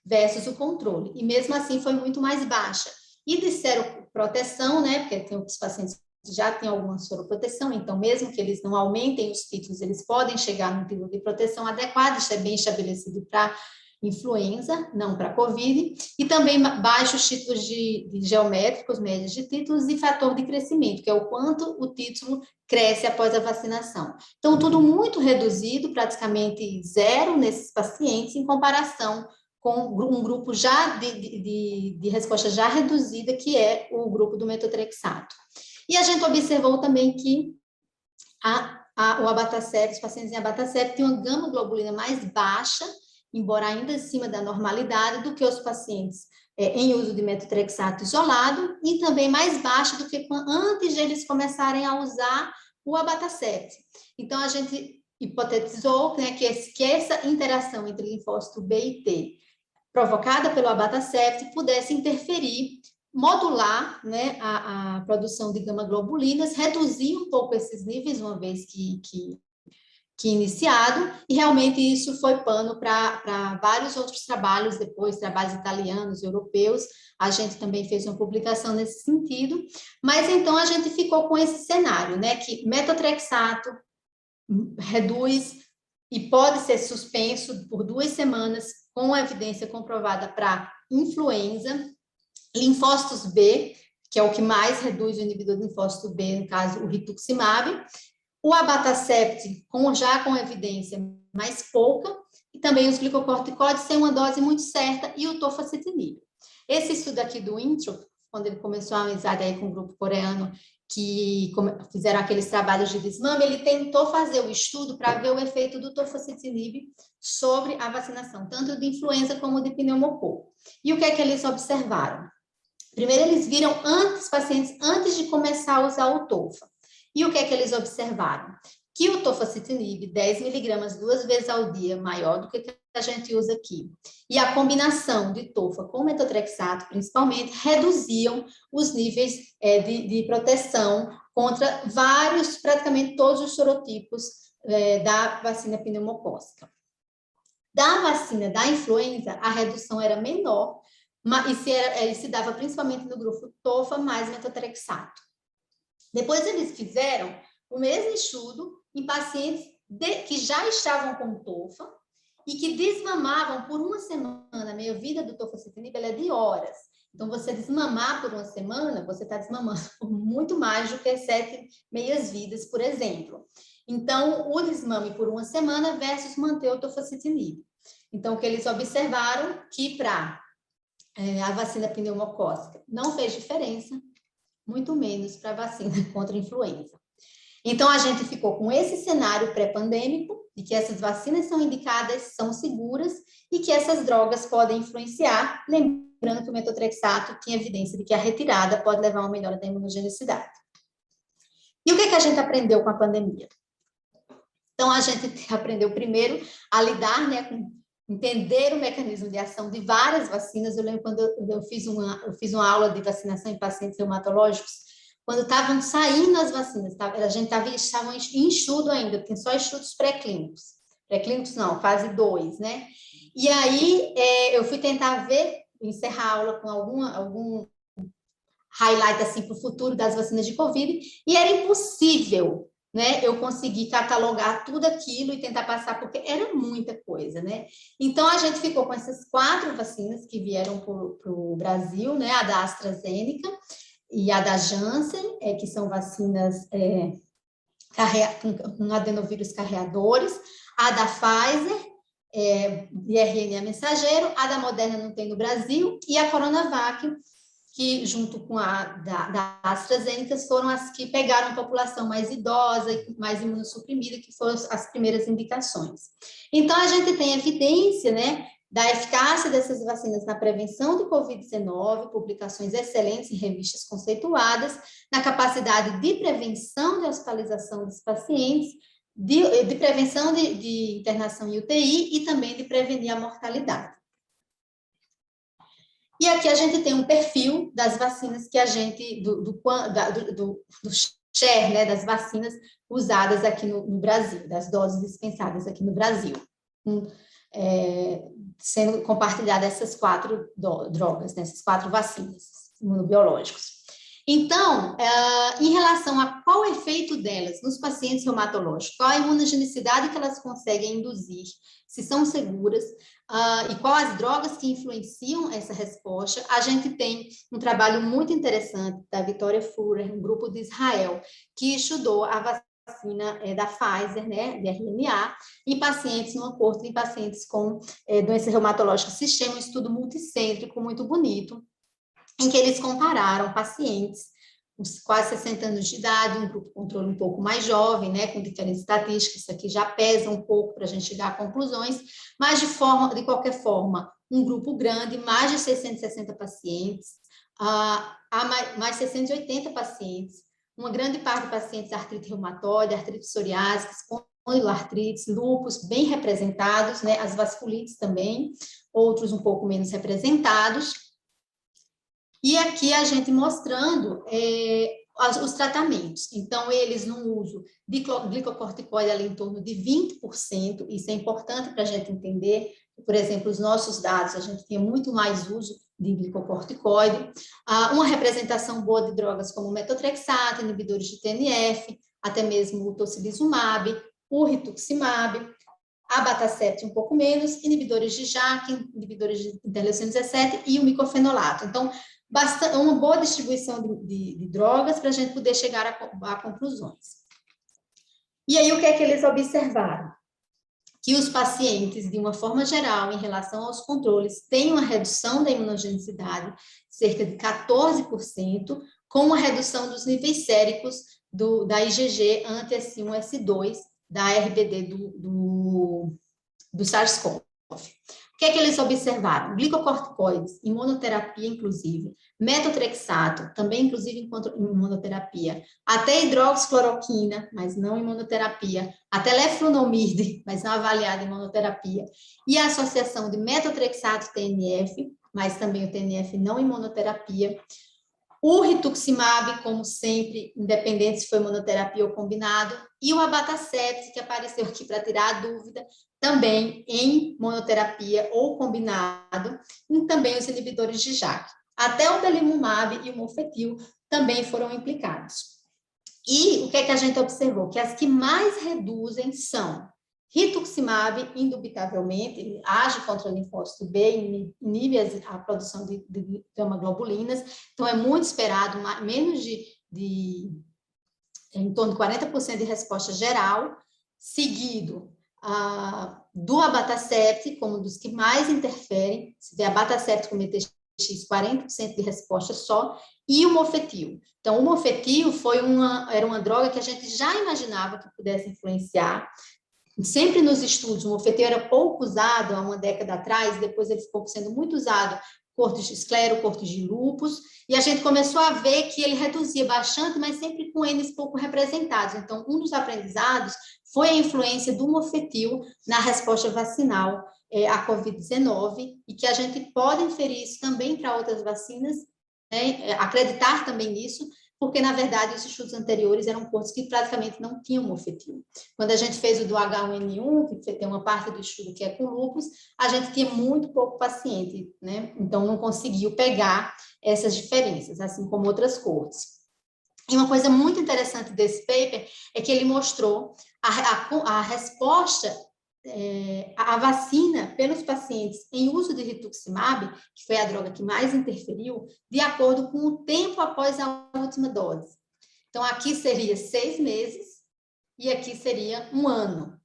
versus o controle. E mesmo assim foi muito mais baixa. E de seroproteção, né, porque tem outros pacientes que já têm alguma soroproteção, então mesmo que eles não aumentem os títulos, eles podem chegar num nível de proteção adequado, isso é bem estabelecido para influenza, não para COVID, e também baixos títulos de geométricos, médias de títulos e fator de crescimento, que é o quanto o título cresce após a vacinação. Então, tudo muito reduzido, praticamente 0 nesses pacientes, em comparação com um grupo já de resposta já reduzida, que é o grupo do metotrexato. E a gente observou também que o abatacept, os pacientes em abatacept têm uma gama-globulina mais baixa, embora ainda acima da normalidade, do que os pacientes em uso de metotrexato isolado, e também mais baixa do que antes de eles começarem a usar o abatacept. Então, a gente hipotetizou, né, que essa interação entre linfócito B e T, provocada pelo abatacept, pudesse interferir, modular, né, a produção de gama-globulinas, reduzir um pouco esses níveis, uma vez que iniciado, e realmente isso foi pano para vários outros trabalhos, depois trabalhos italianos, europeus, a gente também fez uma publicação nesse sentido, mas então a gente ficou com esse cenário, né, que metotrexato reduz e pode ser suspenso por 2 semanas, com evidência comprovada para influenza, linfócitos B, que é o que mais reduz o inibidor do linfócito B, no caso o rituximab, o abatacept já com evidência mais pouca, e também os glicocorticoides sem uma dose muito certa, e o tofacitinib. Esse estudo aqui do Winthrop quando ele começou a amizade aí com o grupo coreano, que fizeram aqueles trabalhos de desmame, ele tentou fazer o estudo para ver o efeito do tofacitinib sobre a vacinação, tanto de influenza como de pneumococo. E o que é que eles observaram? Primeiro, eles viram pacientes antes de começar a usar o tofa. E o que é que eles observaram? Que o tofacitinib, 10 miligramas 2 vezes ao dia, maior do que a gente usa aqui, e a combinação de tofa com metotrexato, principalmente, reduziam os níveis de proteção contra praticamente todos os sorotipos da vacina pneumocócica. Da vacina da influenza, a redução era menor, e se dava principalmente no grupo tofa mais metotrexato. Depois eles fizeram o mesmo estudo em pacientes que já estavam com tofa e que desmamavam por uma semana. A meia-vida do tofacitinib é de horas. Então, você desmamar por uma semana, você está desmamando por muito mais do que 7 meias-vidas, por exemplo. Então, o desmame por uma semana versus manter o tofacitinib. Então, o que eles observaram que para a vacina pneumocócica não fez diferença, muito menos para a vacina contra a influenza. Então, a gente ficou com esse cenário pré-pandêmico, de que essas vacinas são indicadas, são seguras, e que essas drogas podem influenciar, lembrando que o metotrexato tinha evidência de que a retirada pode levar a uma melhora da imunogenicidade. E o que a gente aprendeu com a pandemia? Então, a gente aprendeu primeiro a lidar, com entender o mecanismo de ação de várias vacinas. Eu lembro quando eu fiz uma aula de vacinação em pacientes reumatológicos, quando estavam saindo as vacinas, a gente estava em estudo ainda, tem só estudos pré-clínicos. Pré-clínicos não, fase 2, né? E aí eu fui tentar encerrar a aula com algum highlight assim para o futuro das vacinas de Covid, e era impossível, né, eu conseguir catalogar tudo aquilo e tentar passar, porque era muita coisa, né? Então, a gente ficou com essas 4 vacinas que vieram para o Brasil, né? A da AstraZeneca e a da Janssen, que são vacinas com adenovírus carreadores, a da Pfizer, de RNA mensageiro, a da Moderna não tem no Brasil, e a Coronavac, que junto com a da AstraZeneca foram as que pegaram a população mais idosa e mais imunossuprimida, que foram as primeiras indicações. Então, a gente tem evidência, né, da eficácia dessas vacinas na prevenção de Covid-19, publicações excelentes em revistas conceituadas, na capacidade de prevenção de hospitalização dos pacientes, de prevenção de internação em UTI e também de prevenir a mortalidade. E aqui a gente tem um perfil das vacinas que a gente, do share, né, das vacinas usadas aqui no Brasil, das doses dispensadas aqui no Brasil, sendo compartilhadas essas 4 drogas, né, essas 4 vacinas imunobiológicas. Então, em relação a qual o efeito delas nos pacientes reumatológicos, qual a imunogenicidade que elas conseguem induzir, se são seguras, e quais as drogas que influenciam essa resposta, a gente tem um trabalho muito interessante da Victoria Fuller, um grupo de Israel, que estudou a vacina da Pfizer, né, de RNA, em pacientes, numa coorte de pacientes com doença reumatológica sistêmica, um estudo multicêntrico muito bonito, em que eles compararam pacientes com quase 60 anos de idade, um grupo controle um pouco mais jovem, né, com diferentes estatísticas, isso aqui já pesa um pouco para a gente chegar a conclusões, mas de qualquer forma, um grupo grande, mais de 660 pacientes, mais 680 pacientes, uma grande parte de pacientes de artrite reumatoide, artrite psoriásica, espondiloartrites, lúpus, bem representados, né, as vasculites também, outros um pouco menos representados. E aqui a gente mostrando os tratamentos. Então, eles no uso de glicocorticoide ali em torno de 20%, isso é importante para a gente entender. Por exemplo, os nossos dados, a gente tinha muito mais uso de glicocorticoide, uma representação boa de drogas como metotrexato, inibidores de TNF, até mesmo o tocilizumab, o rituximab, abatacept um pouco menos, inibidores de JAK, inibidores de interleucina 17 e o micofenolato. Então, uma boa distribuição de drogas para a gente poder chegar a conclusões. E aí, o que é que eles observaram? que os pacientes, de uma forma geral, em relação aos controles, têm uma redução da imunogenicidade, cerca de 14%, com uma redução dos níveis séricos da IgG anti-S1-S2, da RBD do SARS-CoV. O que é que eles observaram? Glicocorticoides, imunoterapia, inclusive, metotrexato, também, inclusive, em imunoterapia, até hidroxicloroquina, mas não imunoterapia, até leflunomide, mas não avaliada em imunoterapia, e a associação de metotrexato-TNF, mas também o TNF não imunoterapia, o rituximab, como sempre, independente se foi monoterapia ou combinado, e o abatacept, que apareceu aqui para tirar a dúvida, também em monoterapia ou combinado, e também os inibidores de JAK. Até o belimumab e o mofetil também foram implicados. E o que é que a gente observou? Que as que mais reduzem são rituximab, indubitavelmente, ele age contra o linfócito B, inibe a produção de gamma-globulinas, então é muito esperado, menos em torno de 40% de resposta geral, seguido do abatacept, como um dos que mais interferem, se vê abatacept com MTX, 40% de resposta só, e o mofetil. Então, o mofetil era uma droga que a gente já imaginava que pudesse influenciar. Sempre nos estudos, o mofetil era pouco usado há uma década atrás, depois ele ficou sendo muito usado, cortes de esclero, cortes de lúpus, e a gente começou a ver que ele reduzia bastante, mas sempre com N's pouco representados. Então, um dos aprendizados foi a influência do mofetil na resposta vacinal à Covid-19, e que a gente pode inferir isso também para outras vacinas, né, acreditar também nisso, porque, na verdade, os estudos anteriores eram cortes que praticamente não tinham mofetil. Quando a gente fez o do H1N1, que tem uma parte do estudo que é com lúpus, a gente tinha muito pouco paciente, né? Então, não conseguiu pegar essas diferenças, assim como outras cortes. E uma coisa muito interessante desse paper é que ele mostrou a resposta a vacina pelos pacientes em uso de rituximab, que foi a droga que mais interferiu, de acordo com o tempo após a última dose. Então, aqui seria 6 meses e aqui seria 1 ano.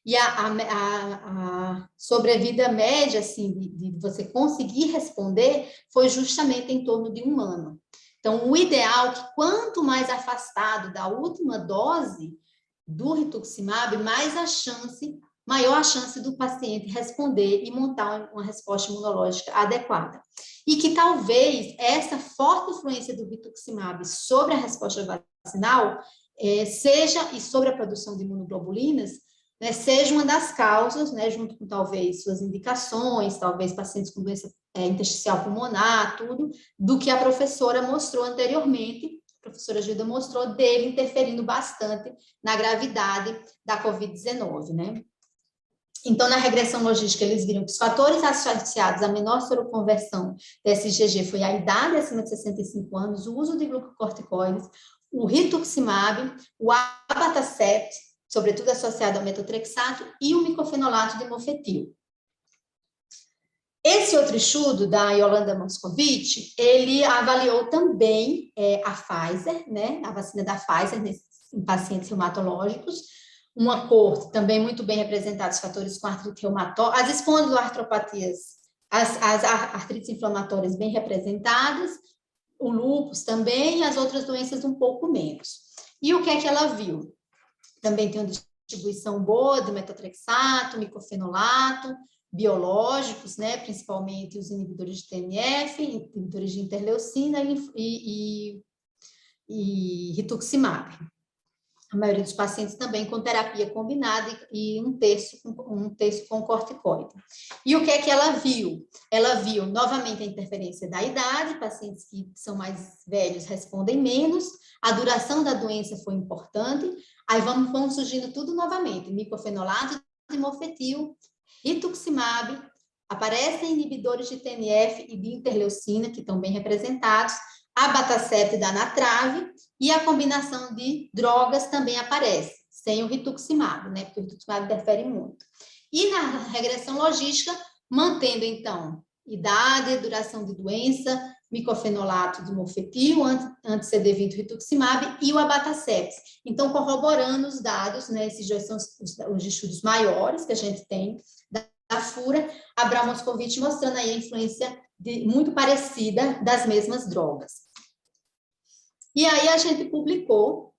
E a sobrevida média, assim, de você conseguir responder, foi justamente em torno de 1 ano. Então, o ideal é que quanto mais afastado da última dose do rituximab, maior a chance do paciente responder e montar uma resposta imunológica adequada. E que talvez essa forte influência do rituximab sobre a resposta vacinal e sobre a produção de imunoglobulinas, né, seja uma das causas, né, junto com talvez suas indicações, talvez pacientes com doença intersticial pulmonar, tudo, do que a professora mostrou anteriormente. A professora Gilda mostrou dele interferindo bastante na gravidade da Covid-19, né? Então, na regressão logística, eles viram que os fatores associados à menor seroconversão desse IgG foi a idade acima de 65 anos, o uso de glucocorticoides, o rituximab, o abatacept, sobretudo associado ao metotrexato, e o micofenolato de mofetil. Esse outro estudo da Yolanda Moscovitch, ele avaliou também a Pfizer, né, a vacina da Pfizer em pacientes reumatológicos, uma corte também muito bem representada, os fatores com artrite reumatóide, as espondiloartropatias, as artrites inflamatórias bem representadas, o lúpus também, e as outras doenças um pouco menos. E o que é que ela viu? Também tem uma distribuição boa de metotrexato, micofenolato, biológicos, né, principalmente os inibidores de TNF, inibidores de interleucina e rituximab. A maioria dos pacientes também com terapia combinada e um terço com corticoide. E o que é que ela viu? Ela viu novamente a interferência da idade, pacientes que são mais velhos respondem menos, a duração da doença foi importante, aí vamos surgindo tudo novamente, micofenolato de mofetil, rituximab, aparecem inibidores de TNF e de interleucina, que estão bem representados, abatacept da Natrave, e a combinação de drogas também aparece, sem o rituximab, né, porque o rituximab interfere muito. E na regressão logística, mantendo, então, idade, duração de doença, micofenolato de mofetil, anti-CD20 rituximab e o abatacept. Então, corroborando os dados, né, esses dois são os estudos maiores que a gente tem da FURA, Abraão Moscovitch mostrando aí a influência muito parecida das mesmas drogas. E aí a gente publicou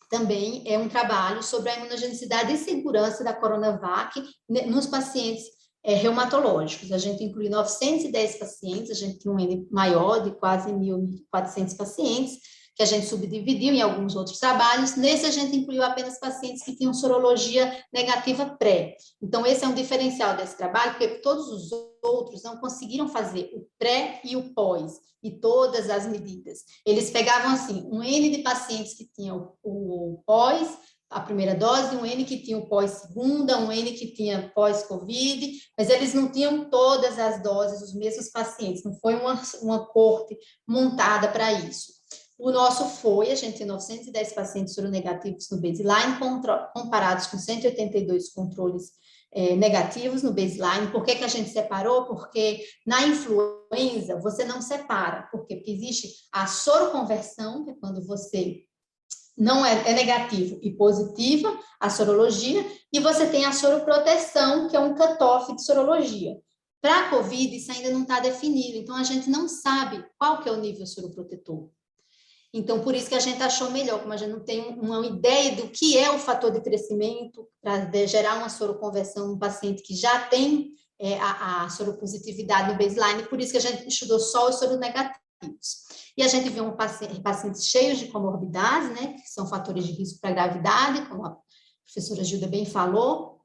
também um trabalho sobre a imunogenicidade e segurança da Coronavac nos pacientes reumatológicos. A gente incluiu 910 pacientes, a gente tinha um N maior de quase 1.400 pacientes, que a gente subdividiu em alguns outros trabalhos. Nesse, a gente incluiu apenas pacientes que tinham sorologia negativa pré. Então, esse é um diferencial desse trabalho, porque todos os outros não conseguiram fazer o pré e o pós, e todas as medidas. Eles pegavam, assim, um N de pacientes que tinham o pós, a primeira dose, um N que tinha o pós-segunda, um N que tinha pós-Covid, mas eles não tinham todas as doses, os mesmos pacientes, não foi uma corte montada para isso. O nosso foi, a gente tem 910 pacientes soronegativos no baseline, comparados com 182 controles negativos no baseline. Por que a gente separou? Porque na influenza você não separa. Por quê? Porque existe a soroconversão, que é quando você não é negativo e positiva, a sorologia, e você tem a soroproteção, que é um cutoff de sorologia. Para a COVID, isso ainda não está definido, então a gente não sabe qual que é o nível soroprotetor. Então, por isso que a gente achou melhor, como a gente não tem uma ideia do que é o fator de crescimento para gerar uma soroconversão no paciente que já tem a soropositividade no baseline, por isso que a gente estudou só os soronegativos. E a gente viu pacientes cheios de comorbidades, né, que são fatores de risco para a gravidade, como a professora Gilda bem falou.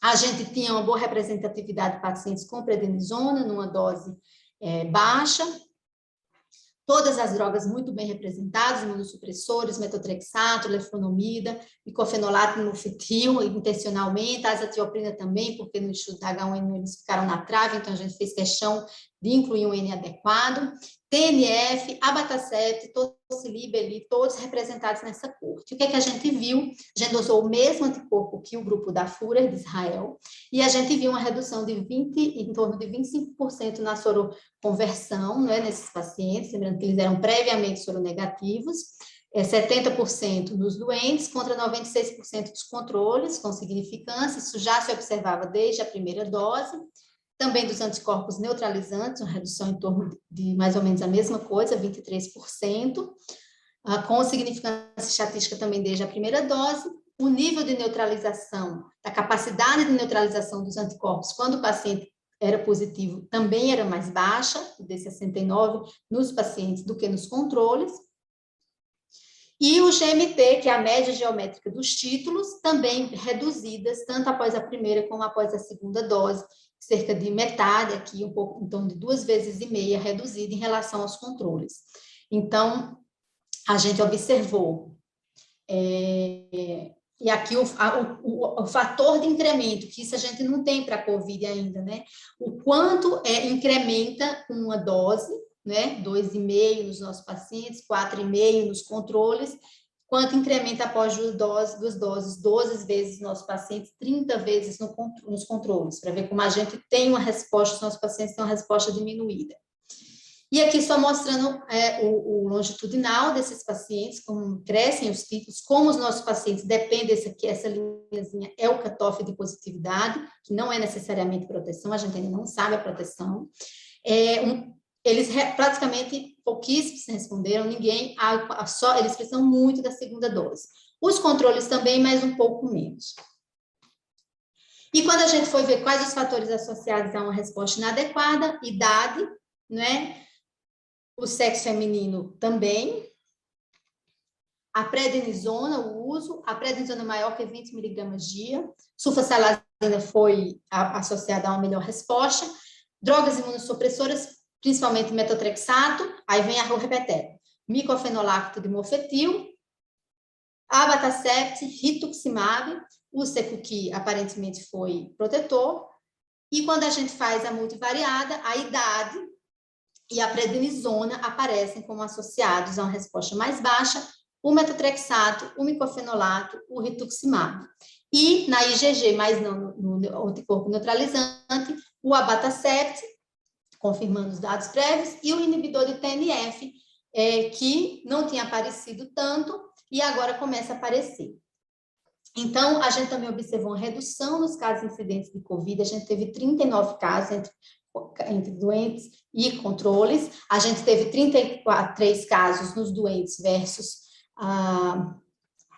A gente tinha uma boa representatividade de pacientes com prednisona, numa dose baixa. Todas as drogas muito bem representadas, imunossupressores, metotrexato, leflunomida, micofenolato no fetil, intencionalmente, a azatioprina também, porque no estudo da H1N1 eles ficaram na trave, então a gente fez questão de incluir um N adequado. TNF, abatacept, tocilib, ali, todos representados nessa corte. O que é que a gente viu? A gente usou o mesmo anticorpo que o grupo da Führer de Israel, e a gente viu uma redução de em torno de 25% na soroconversão, né, nesses pacientes, lembrando que eles eram previamente soronegativos, 70% nos doentes contra 96% dos controles, com significância. Isso já se observava desde a primeira dose. Também dos anticorpos neutralizantes, uma redução em torno de mais ou menos a mesma coisa, 23%, com significância estatística também desde a primeira dose. O nível de neutralização, a capacidade de neutralização dos anticorpos, quando o paciente era positivo, também era mais baixa, de 69 nos pacientes do que nos controles. E o GMT, que é a média geométrica dos títulos, também reduzidas, tanto após a primeira como após a segunda dose, cerca de metade aqui, um pouco, então, de 2,5 vezes reduzida em relação aos controles. Então, a gente observou, e aqui o fator de incremento, que isso a gente não tem para a COVID ainda, né? O quanto incrementa uma dose, né? 2,5 nos nossos pacientes, 4,5 nos controles, quanto incrementa após duas doses, 12 vezes nos nossos pacientes, 30 vezes nos controles, para ver como a gente tem uma resposta, os nossos pacientes têm uma resposta diminuída. E aqui só mostrando o longitudinal desses pacientes, como crescem os títulos, como os nossos pacientes dependem essa linhazinha é o cutoff de positividade, que não é necessariamente proteção, a gente ainda não sabe a proteção. Eles praticamente pouquíssimos responderam, ninguém, eles precisam muito da segunda dose. Os controles também, mas um pouco menos. E quando a gente foi ver quais os fatores associados a uma resposta inadequada, idade, né? O sexo feminino também, a prednisona, o uso, a prednisona maior que 20 miligramas dia, sulfasalazina foi associada a uma melhor resposta, drogas imunossupressoras, principalmente metotrexato, aí vem a ropeteco, micofenolato de mofetil, abatacept, rituximab, o seco que aparentemente foi protetor, e quando a gente faz a multivariada, a idade e a prednisona aparecem como associados a uma resposta mais baixa, o metotrexato, o micofenolato, o rituximab. E na IgG, mas não no anticorpo neutralizante, o abatacept, confirmando os dados prévios, e o inibidor de TNF, que não tinha aparecido tanto e agora começa a aparecer. Então, a gente também observou uma redução nos casos incidentes de Covid, a gente teve 39 casos entre doentes e controles, a gente teve 33 casos nos doentes versus,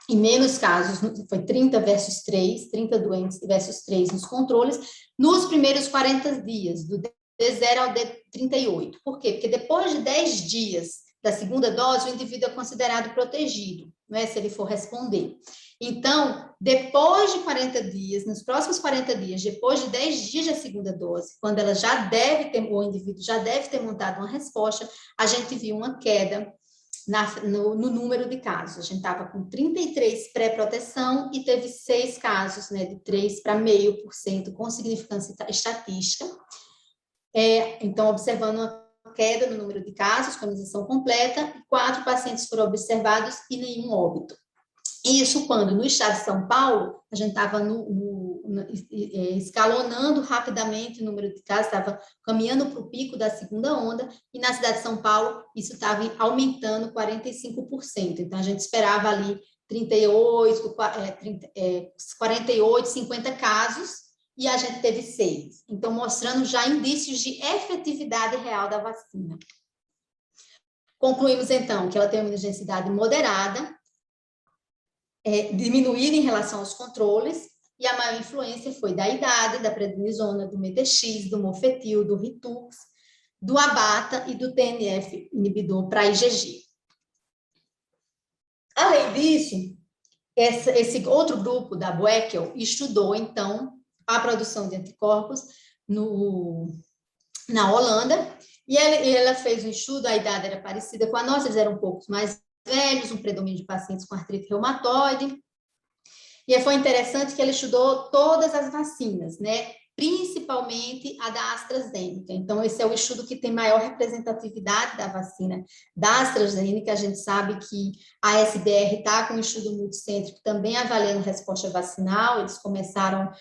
e menos casos, foi 30 versus 3, 30 doentes versus 3 nos controles, nos primeiros 40 dias, do D0 ao D38. Por quê? Porque depois de 10 dias da segunda dose, o indivíduo é considerado protegido, não é? Se ele for responder. Então, depois de 40 dias, nos próximos 40 dias, depois de 10 dias da segunda dose, quando ela já deve ter, o indivíduo já deve ter montado uma resposta, a gente viu uma queda no número de casos. A gente estava com 33 pré-proteção e teve 6 casos, né, de 3 para 0,5% com significância estatística. Então, observando uma queda no número de casos, com imunização completa, 4 pacientes foram observados e nenhum óbito. Isso quando, no estado de São Paulo, a gente estava escalonando rapidamente o número de casos, estava caminhando para o pico da segunda onda, e na cidade de São Paulo, isso estava aumentando 45%. Então, a gente esperava ali 48, 50 casos, e a gente teve 6. Então, mostrando já indícios de efetividade real da vacina. Concluímos, então, que ela tem uma imunogenicidade moderada, diminuída em relação aos controles, e a maior influência foi da idade, da prednisona, do METX, do mofetil, do Ritux, do Abata e do TNF inibidor para IgG. Além disso, esse outro grupo da Boekel estudou, então, a produção de anticorpos na Holanda, e ela fez um estudo, a idade era parecida com a nossa, eles eram um pouco mais velhos, um predomínio de pacientes com artrite reumatoide, e foi interessante que ele estudou todas as vacinas, né? Principalmente a da AstraZeneca. Então, esse é o estudo que tem maior representatividade da vacina da AstraZeneca. A gente sabe que a SBR está com um estudo multicêntrico também avaliando resposta vacinal. Eles começaram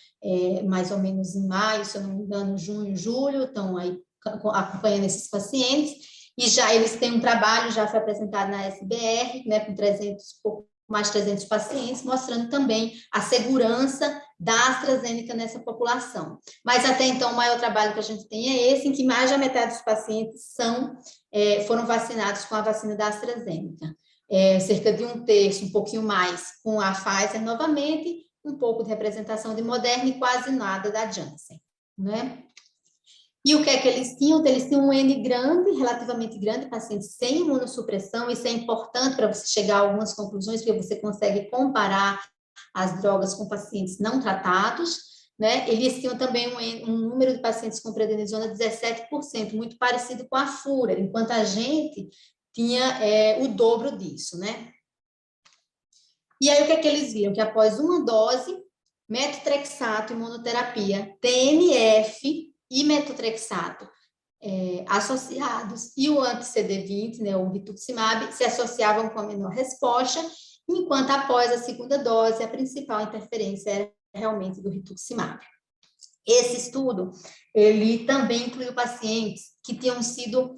mais ou menos em maio, se eu não me engano, junho, julho, estão aí acompanhando esses pacientes. E já eles têm um trabalho, já foi apresentado na SBR, né, com mais de 300 pacientes, mostrando também a segurança da AstraZeneca nessa população. Mas até então, o maior trabalho que a gente tem é esse, em que mais da metade dos pacientes foram vacinados com a vacina da AstraZeneca. Cerca de 1/3, um pouquinho mais, com a Pfizer novamente, um pouco de representação de Moderna e quase nada da Janssen, né? E o que é que eles tinham? Eles tinham um N grande, relativamente grande, pacientes sem imunossupressão. Isso é importante para você chegar a algumas conclusões, porque você consegue comparar as drogas com pacientes não tratados, né? Eles tinham também um número de pacientes com prednisona de 17%, muito parecido com a Führer, enquanto a gente tinha o dobro disso, né? E aí, o que é que eles viram? Que após uma dose, metotrexato, imunoterapia, TNF e metotrexato associados, e o anti-CD20, né, o rituximab, se associavam com a menor resposta, enquanto após a segunda dose, a principal interferência era realmente do rituximab. Esse estudo, ele também incluiu pacientes que tinham sido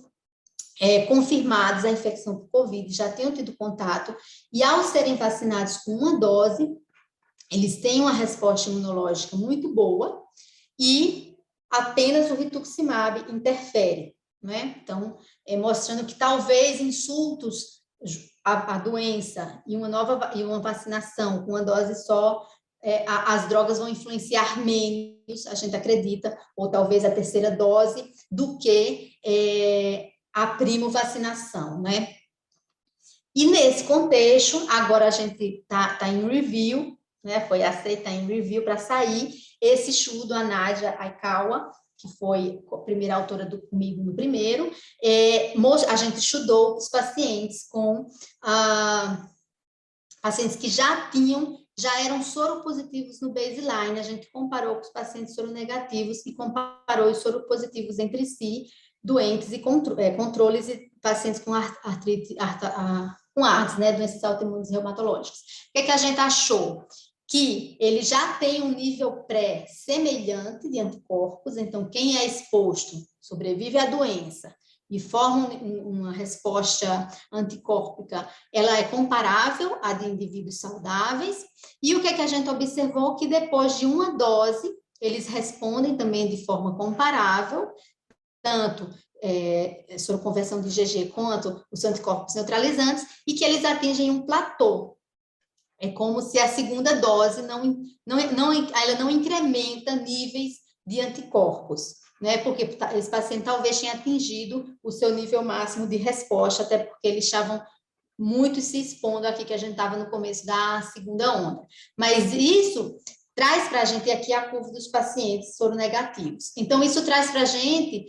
confirmados a infecção por Covid, já tinham tido contato, e ao serem vacinados com uma dose, eles têm uma resposta imunológica muito boa, e apenas o rituximab interfere, né? Então, mostrando que talvez insultos à doença e uma vacinação com uma dose só, as drogas vão influenciar menos, a gente acredita, ou talvez a terceira dose, do que a primovacinação, né? E nesse contexto, agora a gente tá em review, né? Foi aceita em review para sair esse estudo, a Nádia Aikawa, que foi a primeira autora comigo no primeiro, a gente estudou os pacientes com pacientes que já eram soropositivos no baseline, a gente comparou com os pacientes soronegativos e comparou os soropositivos entre si, doentes e controles e pacientes com artrite, com ARDS, né, doenças autoimunes reumatológicas. O que é que a gente achou? que ele já tem um nível pré-semelhante de anticorpos, então quem é exposto sobrevive à doença e forma uma resposta anticórpica, ela é comparável à de indivíduos saudáveis. E o que é que a gente observou? Que depois de uma dose, eles respondem também de forma comparável, tanto soroconversão de IgG quanto os anticorpos neutralizantes, e que eles atingem um platô. É como se a segunda dose ela não incrementa níveis de anticorpos, né? Porque esse paciente talvez tenha atingido o seu nível máximo de resposta, até porque eles estavam muito se expondo aqui, que a gente estava no começo da segunda onda. Mas isso traz para a gente aqui a curva dos pacientes soronegativos. Então, isso traz para a gente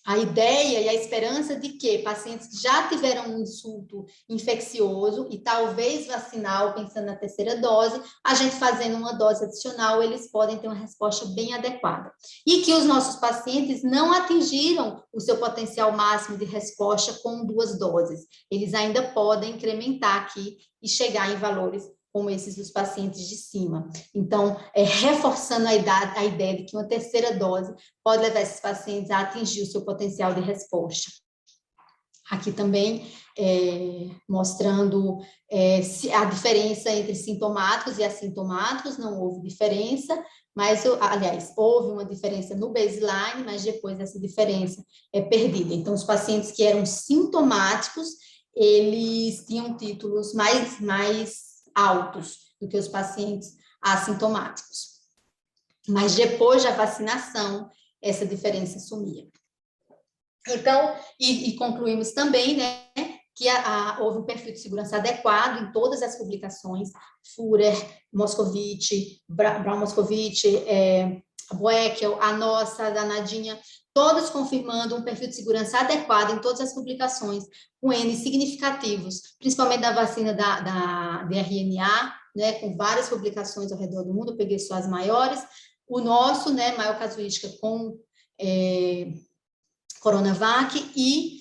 a ideia e a esperança de que pacientes que já tiveram um insulto infeccioso e talvez vacinal, pensando na terceira dose, a gente fazendo uma dose adicional, eles podem ter uma resposta bem adequada. E que os nossos pacientes não atingiram o seu potencial máximo de resposta com 2 doses. Eles ainda podem incrementar aqui e chegar em valores como esses dos pacientes de cima. Então, reforçando a ideia de que uma terceira dose pode levar esses pacientes a atingir o seu potencial de resposta. Aqui também mostrando a diferença entre sintomáticos e assintomáticos, não houve diferença, mas, aliás, houve uma diferença no baseline, mas depois essa diferença é perdida. Então, os pacientes que eram sintomáticos, eles tinham títulos mais altos do que os pacientes assintomáticos. Mas depois da vacinação, essa diferença sumia. Então, e concluímos também, né, que houve um perfil de segurança adequado em todas as publicações, Führer, Moscovitch, Brown-Moscovitch, Boeckel, a nossa, a Nadinha, todos confirmando um perfil de segurança adequado em todas as publicações, com N significativos, principalmente da vacina da RNA, né, com várias publicações ao redor do mundo, eu peguei só as maiores, o nosso, né, maior casuística com Coronavac e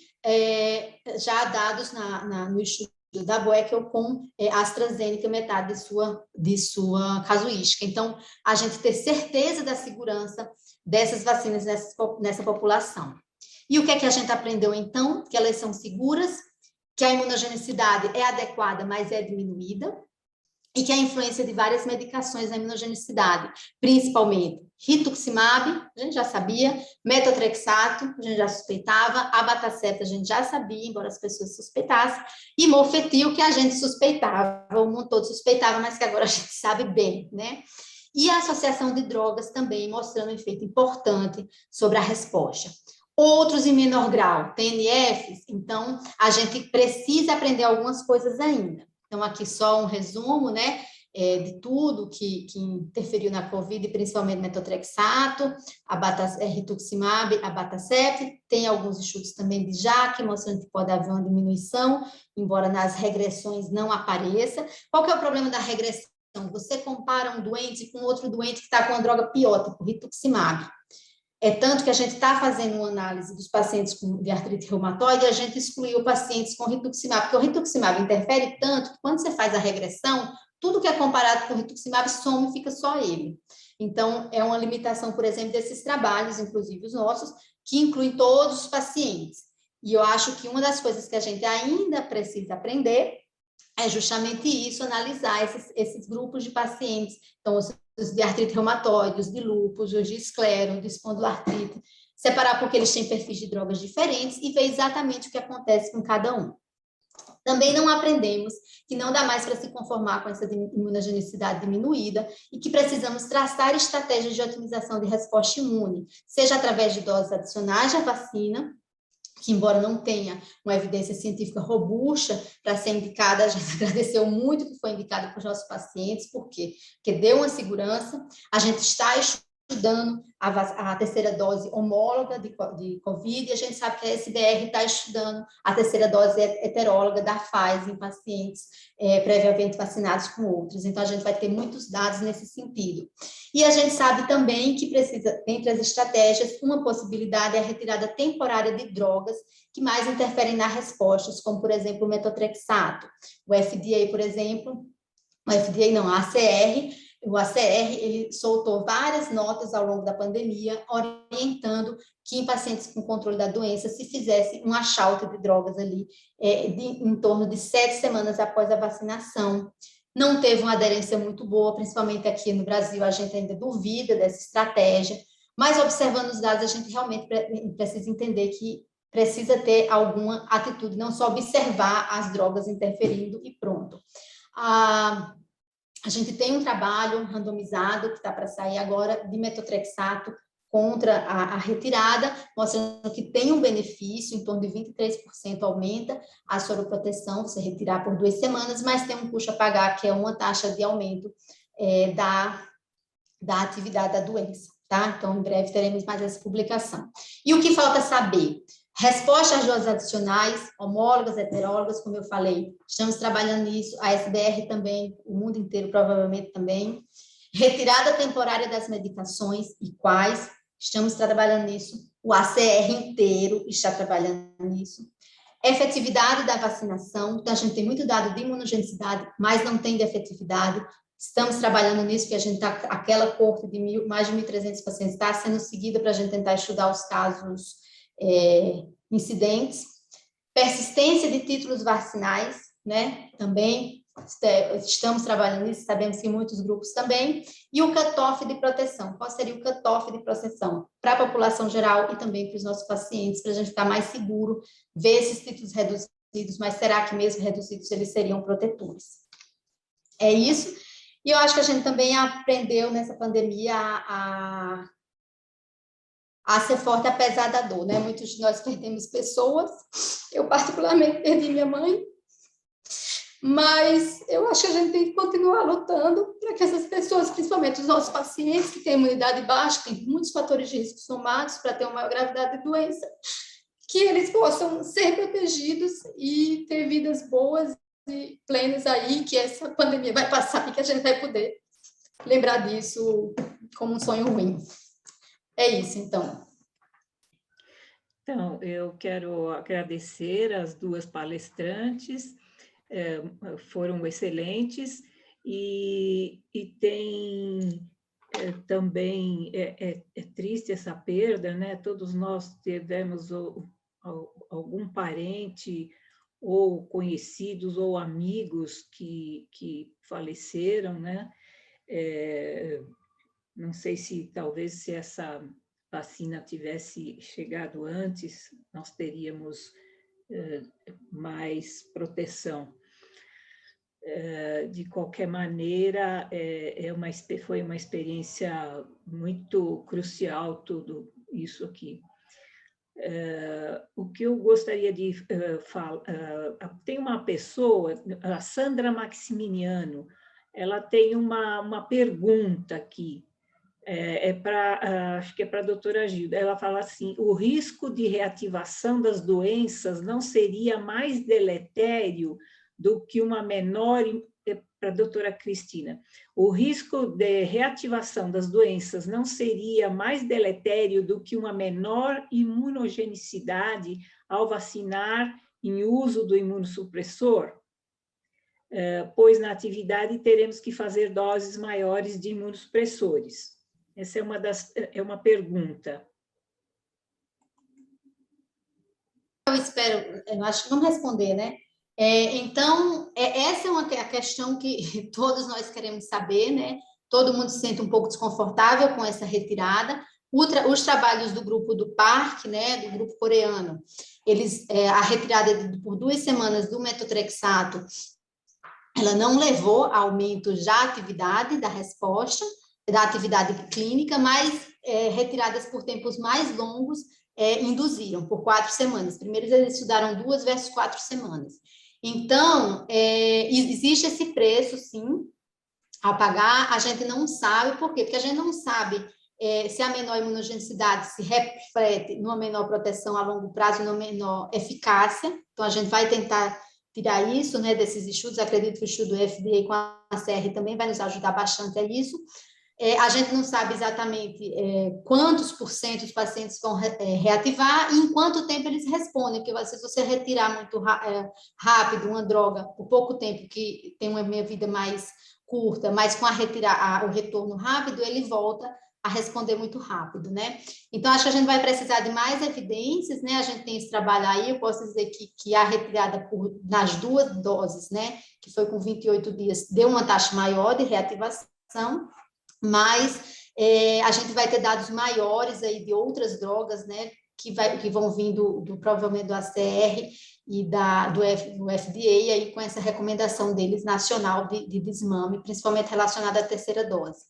já dados no estudo da Boeckel com AstraZeneca, metade de sua casuística. Então, a gente ter certeza da segurança dessas vacinas nessa população. E o que é que a gente aprendeu, então? Que elas são seguras, que a imunogenicidade é adequada, mas é diminuída, e que a influência de várias medicações na imunogenicidade, principalmente rituximab, a gente já sabia, metotrexato, a gente já suspeitava, abatacept, a gente já sabia, embora as pessoas suspeitassem, e mofetil, que a gente suspeitava, o mundo todo suspeitava, mas que agora a gente sabe bem, né? E a associação de drogas também mostrando um efeito importante sobre a resposta. Outros em menor grau, TNFs, então a gente precisa aprender algumas coisas ainda. Então, aqui só um resumo, né, de tudo que interferiu na COVID, principalmente metotrexato, rituximab, abatacept, tem alguns estudos também de JAK, mostrando que pode haver uma diminuição, embora nas regressões não apareça. Qual que é o problema da regressão? Você compara um doente com outro doente que está com uma droga pior, tipo rituximab. É tanto que a gente está fazendo uma análise dos pacientes de artrite reumatoide e a gente excluiu pacientes com rituximab, porque o rituximab interfere tanto que quando você faz a regressão, tudo que é comparado com o rituximab some e fica só ele. Então, é uma limitação, por exemplo, desses trabalhos, inclusive os nossos, que incluem todos os pacientes. E eu acho que uma das coisas que a gente ainda precisa aprender é justamente isso, analisar esses grupos de pacientes. Então, os de artrite reumatoide, os de lúpus, os de esclero, de espondiloartrite, separar porque eles têm perfis de drogas diferentes e ver exatamente o que acontece com cada um. Também não aprendemos que não dá mais para se conformar com essa imunogenicidade diminuída e que precisamos traçar estratégias de otimização de resposta imune, seja através de doses adicionais da vacina, que embora não tenha uma evidência científica robusta para ser indicada, a gente agradeceu muito que foi indicada para os nossos pacientes, por quê? Porque deu uma segurança, a gente está estudando a terceira dose homóloga de COVID, e a gente sabe que a SBR está estudando a terceira dose heteróloga da Pfizer em pacientes previamente vacinados com outros. Então, a gente vai ter muitos dados nesse sentido. E a gente sabe também que precisa, entre as estratégias, uma possibilidade é a retirada temporária de drogas que mais interferem nas respostas, como, por exemplo, o metotrexato. O FDA, por exemplo, o FDA não, a ACR, o ACR, ele soltou várias notas ao longo da pandemia, orientando que em pacientes com controle da doença se fizesse um achaute de drogas ali em torno de 7 semanas após a vacinação. Não teve uma aderência muito boa, principalmente aqui no Brasil, a gente ainda duvida dessa estratégia, mas observando os dados, a gente realmente precisa entender que precisa ter alguma atitude, não só observar as drogas interferindo e pronto. A gente tem um trabalho randomizado que está para sair agora de metotrexato contra a retirada, mostrando que tem um benefício, em torno de 23% aumenta a soroproteção, você retirar por 2 semanas, mas tem um custo a pagar, que é uma taxa de aumento da atividade da doença, tá? Então, em breve teremos mais essa publicação. E o que falta saber? Resposta às doses adicionais, homólogas, heterólogas, como eu falei, estamos trabalhando nisso, a SBR também, o mundo inteiro provavelmente também. Retirada temporária das medicações e quais, estamos trabalhando nisso, o ACR inteiro está trabalhando nisso. Efetividade da vacinação, então a gente tem muito dado de imunogenicidade, mas não tem de efetividade. Estamos trabalhando nisso, porque a gente está, aquela corte de mais de 1.300 pacientes está sendo seguida para a gente tentar estudar os casos incidentes, persistência de títulos vacinais, né, também estamos trabalhando nisso, sabemos que muitos grupos também, e o cutoff de proteção, qual seria o cutoff de proteção para a população geral e também para os nossos pacientes, para a gente ficar mais seguro, ver esses títulos reduzidos, mas será que mesmo reduzidos eles seriam protetores? É isso, e eu acho que a gente também aprendeu nessa pandemia a ser forte apesar da dor, né? Muitos de nós perdemos pessoas, eu particularmente perdi minha mãe, mas eu acho que a gente tem que continuar lutando para que essas pessoas, principalmente os nossos pacientes que têm imunidade baixa, têm muitos fatores de risco somados para ter uma maior gravidade de doença, que eles possam ser protegidos e ter vidas boas e plenas aí, que essa pandemia vai passar e que a gente vai poder lembrar disso como um sonho ruim. É isso, então. Então, eu quero agradecer as duas palestrantes, foram excelentes, e tem também, é triste essa perda, né? Todos nós tivemos algum parente, ou conhecidos, ou amigos que faleceram, né? Não sei se talvez se essa vacina tivesse chegado antes, nós teríamos mais proteção. De qualquer maneira, foi uma experiência muito crucial tudo isso aqui. O que eu gostaria de falar, tem uma pessoa, a Sandra Maximiliano, ela tem uma pergunta aqui, acho que é para a doutora Gilda. Ela fala assim: o risco de reativação das doenças não seria mais deletério do que uma menor, para a doutora Cristina, o risco de reativação das doenças não seria mais deletério do que uma menor imunogenicidade ao vacinar em uso do imunossupressor? Pois na atividade teremos que fazer doses maiores de imunossupressores. Essa é uma pergunta. Eu acho que vamos responder, né? Então, essa é a questão que todos nós queremos saber, né? Todo mundo se sente um pouco desconfortável com essa retirada. Os trabalhos do grupo do PARC, né, do grupo coreano, a retirada por 2 semanas do metotrexato, ela não levou a aumento da atividade, da resposta, da atividade clínica, mas retiradas por tempos mais longos induziram, por 4 semanas. Primeiro, eles estudaram 2 versus 4 semanas. Então, existe esse preço, sim, a pagar. A gente não sabe por quê, porque a gente não sabe se a menor imunogenicidade se reflete numa menor proteção a longo prazo, numa menor eficácia. Então, a gente vai tentar tirar isso, né, desses estudos. Acredito que o estudo do FDA com a CR também vai nos ajudar bastante a isso. A gente não sabe exatamente quantos por cento os pacientes vão reativar e em quanto tempo eles respondem, porque se você retirar muito rápido uma droga por pouco tempo, que tem uma meia-vida mais curta, mas com o retorno rápido, ele volta a responder muito rápido, né? Então, acho que a gente vai precisar de mais evidências, né? A gente tem esse trabalho aí, eu posso dizer que a retirada nas 2 doses, né? Que foi com 28 dias, deu uma taxa maior de reativação, mas a gente vai ter dados maiores aí de outras drogas, né, que vão vindo provavelmente do ACR e do FDA, aí com essa recomendação deles nacional de desmame, principalmente relacionada à 3ª dose.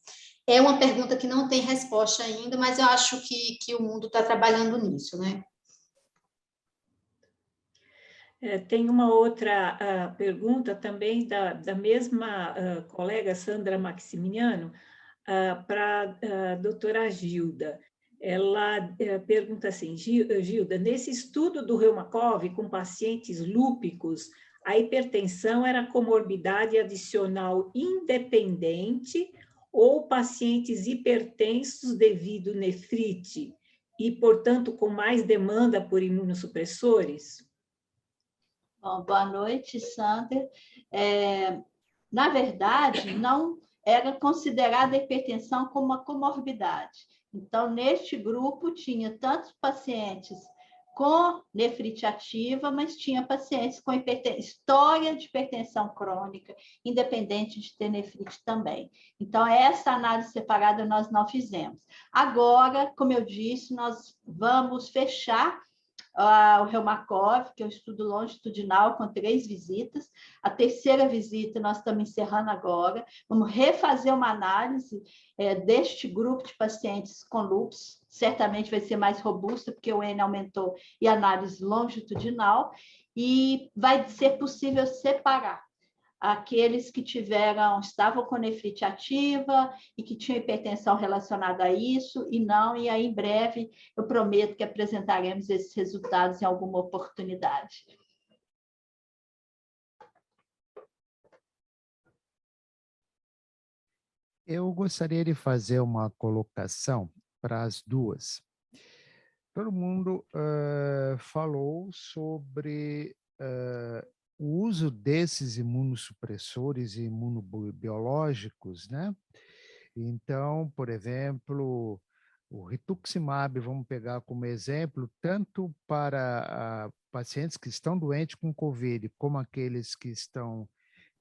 É uma pergunta que não tem resposta ainda, mas eu acho que o mundo está trabalhando nisso, né? Tem uma outra pergunta também da mesma colega Sandra Maximiano, para a doutora Gilda. Ela pergunta assim, Gilda, nesse estudo do Reumacoff com pacientes lúpicos, a hipertensão era comorbidade adicional independente ou pacientes hipertensos devido nefrite e, portanto, com mais demanda por imunossupressores? Bom, boa noite, Sandra. Na verdade, não era considerada a hipertensão como uma comorbidade. Então, neste grupo, tinha tantos pacientes com nefrite ativa, mas tinha pacientes com história de hipertensão crônica, independente de ter nefrite também. Então, essa análise separada nós não fizemos. Agora, como eu disse, nós vamos fechar o Reumacoff, que é um estudo longitudinal com 3 visitas. A 3ª visita nós estamos encerrando agora. Vamos refazer uma análise deste grupo de pacientes com lúpus. Certamente vai ser mais robusta, porque o N aumentou e a análise longitudinal. E vai ser possível separar aqueles que estavam com nefrite ativa e que tinham hipertensão relacionada a isso, e aí em breve eu prometo que apresentaremos esses resultados em alguma oportunidade. Eu gostaria de fazer uma colocação para as duas. Todo mundo falou sobre o uso desses imunossupressores e imunobiológicos, né? Então, por exemplo, o rituximab, vamos pegar como exemplo, tanto para pacientes que estão doentes com COVID, como aqueles que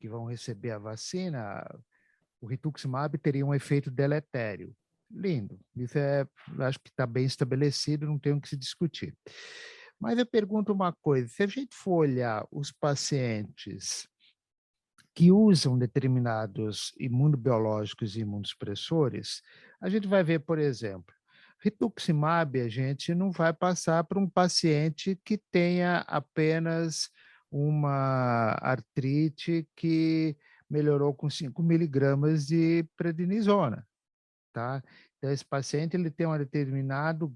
vão receber a vacina, o rituximab teria um efeito deletério. Lindo, isso acho que está bem estabelecido, não tem o que se discutir. Mas eu pergunto uma coisa, se a gente for olhar os pacientes que usam determinados imunobiológicos e imunossupressores, a gente vai ver, por exemplo, rituximab a gente não vai passar para um paciente que tenha apenas uma artrite que melhorou com 5 miligramas de prednisona, tá? Então, esse paciente ele tem uma determinada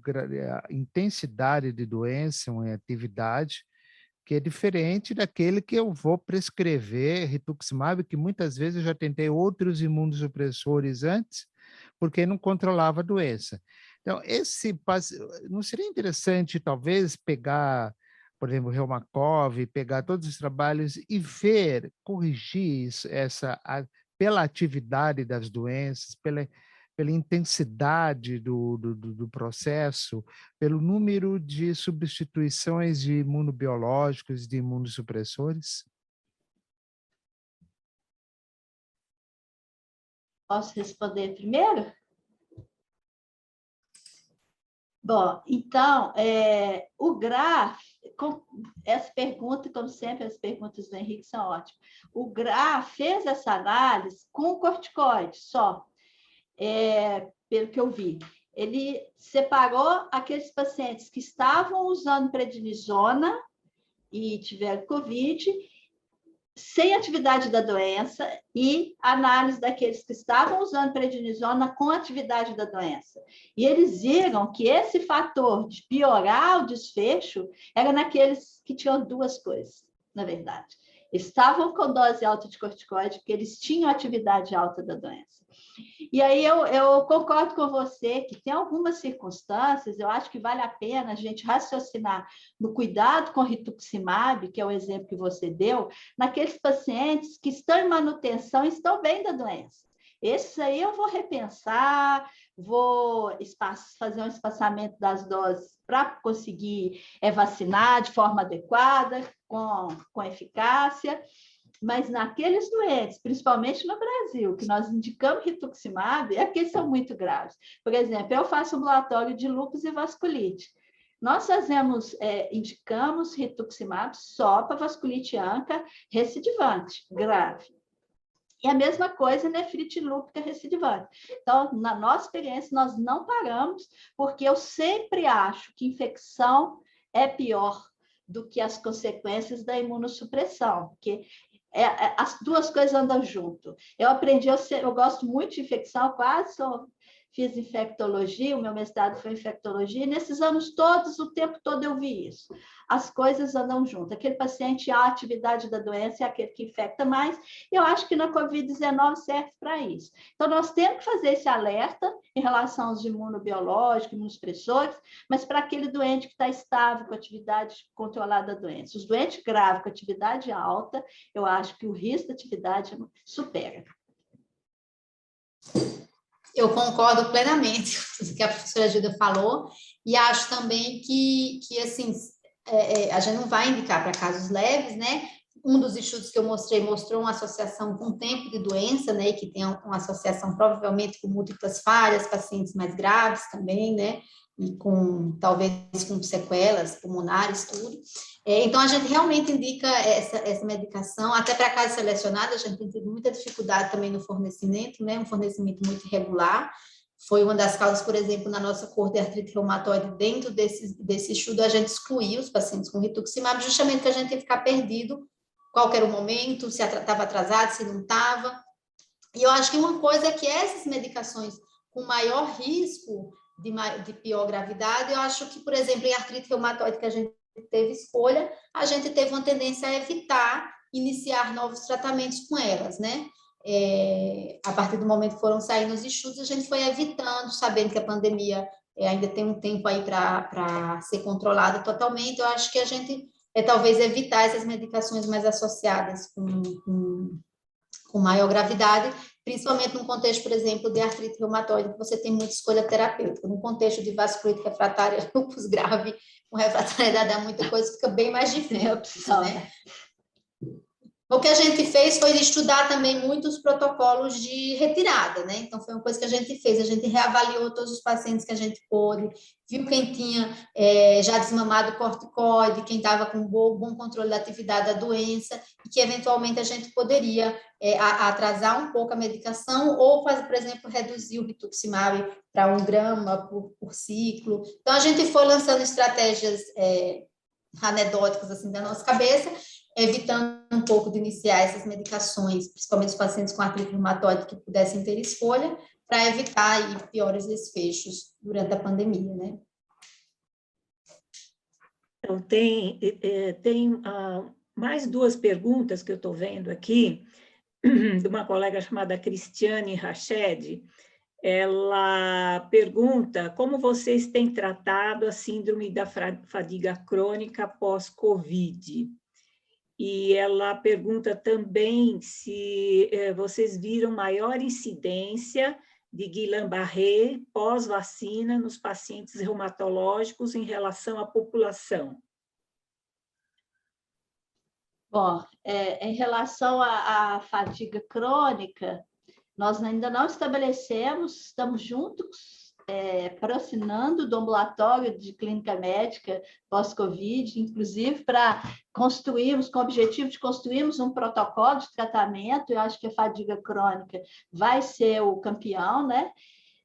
intensidade de doença, uma atividade, que é diferente daquele que eu vou prescrever rituximab, que muitas vezes eu já tentei outros imunossupressores antes, porque não controlava a doença. Então, não seria interessante, talvez, pegar, por exemplo, o Reumacoff, pegar todos os trabalhos e corrigir pela atividade das doenças, pela intensidade do processo, pelo número de substituições de imunobiológicos, de imunossupressores? Posso responder primeiro? Bom, então, o GRAF, essa pergunta, como sempre, as perguntas do Henrique são ótimas. O GRAF fez essa análise com corticoide só. Pelo que eu vi, ele separou aqueles pacientes que estavam usando prednisona e tiveram COVID, sem atividade da doença, e análise daqueles que estavam usando prednisona com atividade da doença. E eles viram que esse fator de piorar o desfecho era naqueles que tinham 2 coisas, na verdade. estavam com dose alta de corticoide, porque eles tinham atividade alta da doença. E aí eu concordo com você que tem algumas circunstâncias, eu acho que vale a pena a gente raciocinar no cuidado com rituximab, que é o exemplo que você deu, naqueles pacientes que estão em manutenção e estão bem da doença. Esses aí eu vou repensar, vou fazer um espaçamento das doses para conseguir vacinar de forma adequada, com eficácia, mas naqueles doentes, principalmente no Brasil, que nós indicamos rituximab, é que eles são muito graves. Por exemplo, eu faço ambulatório de lúpus e vasculite. Nós indicamos rituximab só para vasculite ANCA recidivante, grave. E a mesma coisa, nefrite lúpica recidivante. Então, na nossa experiência, nós não paramos, porque eu sempre acho que infecção é pior do que as consequências da imunossupressão, porque as duas coisas andam junto. Eu aprendi, eu gosto muito de infecção, fiz infectologia, o meu mestrado foi em infectologia, e nesses anos todos, o tempo todo eu vi isso. As coisas andam juntas. Aquele paciente, a atividade da doença é aquele que infecta mais, e eu acho que na Covid-19 serve para isso. Então, nós temos que fazer esse alerta em relação aos imunobiológicos, imunossupressores, mas para aquele doente que está estável com atividade controlada da doença. Os doentes graves com atividade alta, eu acho que o risco da atividade supera. Eu concordo plenamente com o que a professora Gilda falou, e acho também que assim, a gente não vai indicar para casos leves, né? Um dos estudos que eu mostrou uma associação com tempo de doença, né? E que tem uma associação provavelmente com múltiplas falhas, pacientes mais graves também, né? E talvez com sequelas pulmonares, tudo. Então, a gente realmente indica essa medicação, até para casos selecionados, a gente tem tido muita dificuldade também no fornecimento, né? Um fornecimento muito irregular. Foi uma das causas, por exemplo, na nossa coorte de artrite reumatoide, dentro desse estudo, a gente excluiu os pacientes com rituximab, justamente porque a gente ia ficar perdido qual era o momento, se estava atrasado, se não estava. E eu acho que uma coisa é que essas medicações com maior risco de pior gravidade, eu acho que, por exemplo, em artrite reumatoide, que a gente teve escolha, a gente teve uma tendência a evitar iniciar novos tratamentos com elas, né? A partir do momento que foram saindo os estudos, a gente foi evitando, sabendo que a pandemia ainda tem um tempo aí para ser controlada totalmente. Eu acho que a gente talvez evitar essas medicações mais associadas com maior gravidade, principalmente num contexto, por exemplo, de artrite reumatoide, que você tem muita escolha terapêutica. No contexto de vasculite refratária, lúpus grave, com refratariedade a muita coisa, fica bem mais difícil, né? O que a gente fez foi estudar também muitos protocolos de retirada, né? Então, foi uma coisa que a gente fez, a gente reavaliou todos os pacientes que a gente pôde, viu quem tinha já desmamado corticoide, quem estava com bom controle da atividade da doença, e que, eventualmente, a gente poderia atrasar um pouco a medicação ou, por exemplo, reduzir o rituximab para 1 grama por ciclo. Então, a gente foi lançando estratégias anedóticas, assim, da nossa cabeça, evitando um pouco de iniciar essas medicações, principalmente os pacientes com artrite reumatoide que pudessem ter escolha, para evitar aí piores desfechos durante a pandemia, né? Então, tem mais 2 perguntas que eu estou vendo aqui, de uma colega chamada Cristiane Rached. Ela pergunta como vocês têm tratado a síndrome da fadiga crônica pós-Covid. E ela pergunta também se vocês viram maior incidência de Guillain-Barré pós-vacina nos pacientes reumatológicos em relação à população. Bom, em relação à fadiga crônica, nós ainda não estabelecemos, estamos juntos, patrocinando do ambulatório de clínica médica pós-Covid, inclusive para construirmos, com o objetivo de construirmos um protocolo de tratamento. Eu acho que a fadiga crônica vai ser o campeão, né?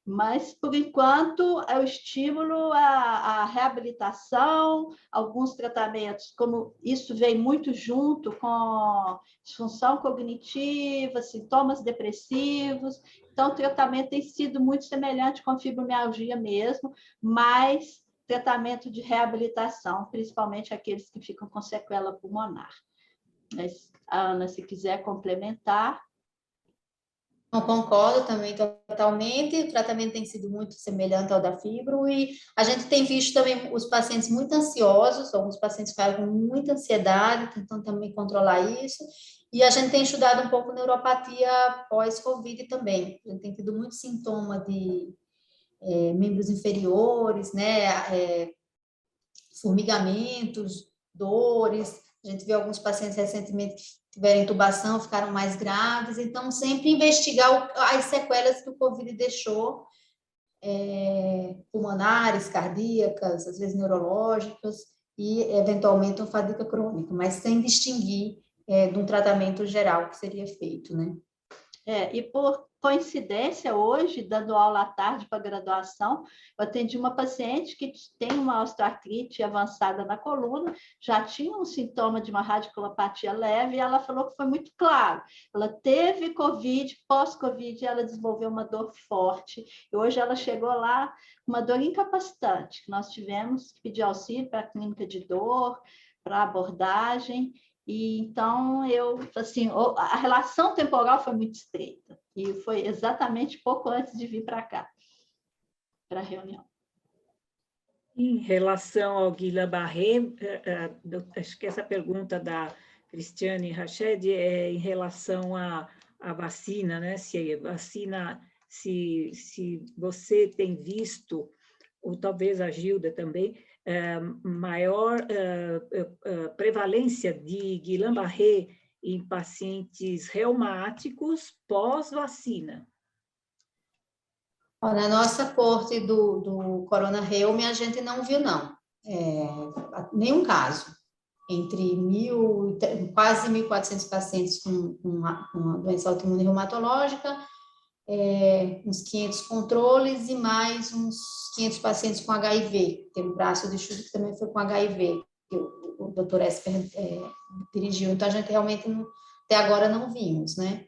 Mas, por enquanto, é o estímulo à reabilitação, alguns tratamentos, como isso vem muito junto com disfunção cognitiva, sintomas depressivos. Então, o tratamento tem sido muito semelhante com a fibromialgia mesmo, mas tratamento de reabilitação, principalmente aqueles que ficam com sequela pulmonar. Mas, a Ana, se quiser complementar. Eu concordo também totalmente, o tratamento tem sido muito semelhante ao da fibro e a gente tem visto também os pacientes muito ansiosos, alguns pacientes ficam com muita ansiedade, tentando também controlar isso, e a gente tem estudado um pouco neuropatia pós-Covid também, a gente tem tido muito sintoma de membros inferiores, né, formigamentos, dores, a gente viu alguns pacientes recentemente que tiveram intubação, ficaram mais graves, então sempre investigar as sequelas que o Covid deixou, pulmonares, cardíacas, às vezes neurológicas, e eventualmente uma fadiga crônica, mas sem distinguir de um tratamento geral que seria feito, né? E por coincidência, hoje, dando aula à tarde para graduação, eu atendi uma paciente que tem uma osteoartrite avançada na coluna, já tinha um sintoma de uma radiculopatia leve, e ela falou que foi muito claro. Ela teve Covid, pós-Covid, ela desenvolveu uma dor forte, e hoje ela chegou lá com uma dor incapacitante, que nós tivemos que pedir auxílio para a clínica de dor, para abordagem. E então, assim, a relação temporal foi muito estreita. E foi exatamente pouco antes de vir para cá, para a reunião. Em relação ao Guillain-Barré, acho que essa pergunta da Cristiane Rached é em relação à vacina, né? Se a vacina, se você tem visto, ou talvez a Gilda também, maior prevalência de Guillain-Barré em pacientes reumáticos pós-vacina. Na nossa corte do Corona Reume, a gente não viu, não. Nenhum caso. Entre quase 1.400 pacientes com uma doença autoimune reumatológica, uns 500 controles e mais uns 500 pacientes com HIV. Tem um braço de estudo que também foi com HIV, que o Dr. Esper dirigiu. Então, a gente realmente, até agora, não vimos, né?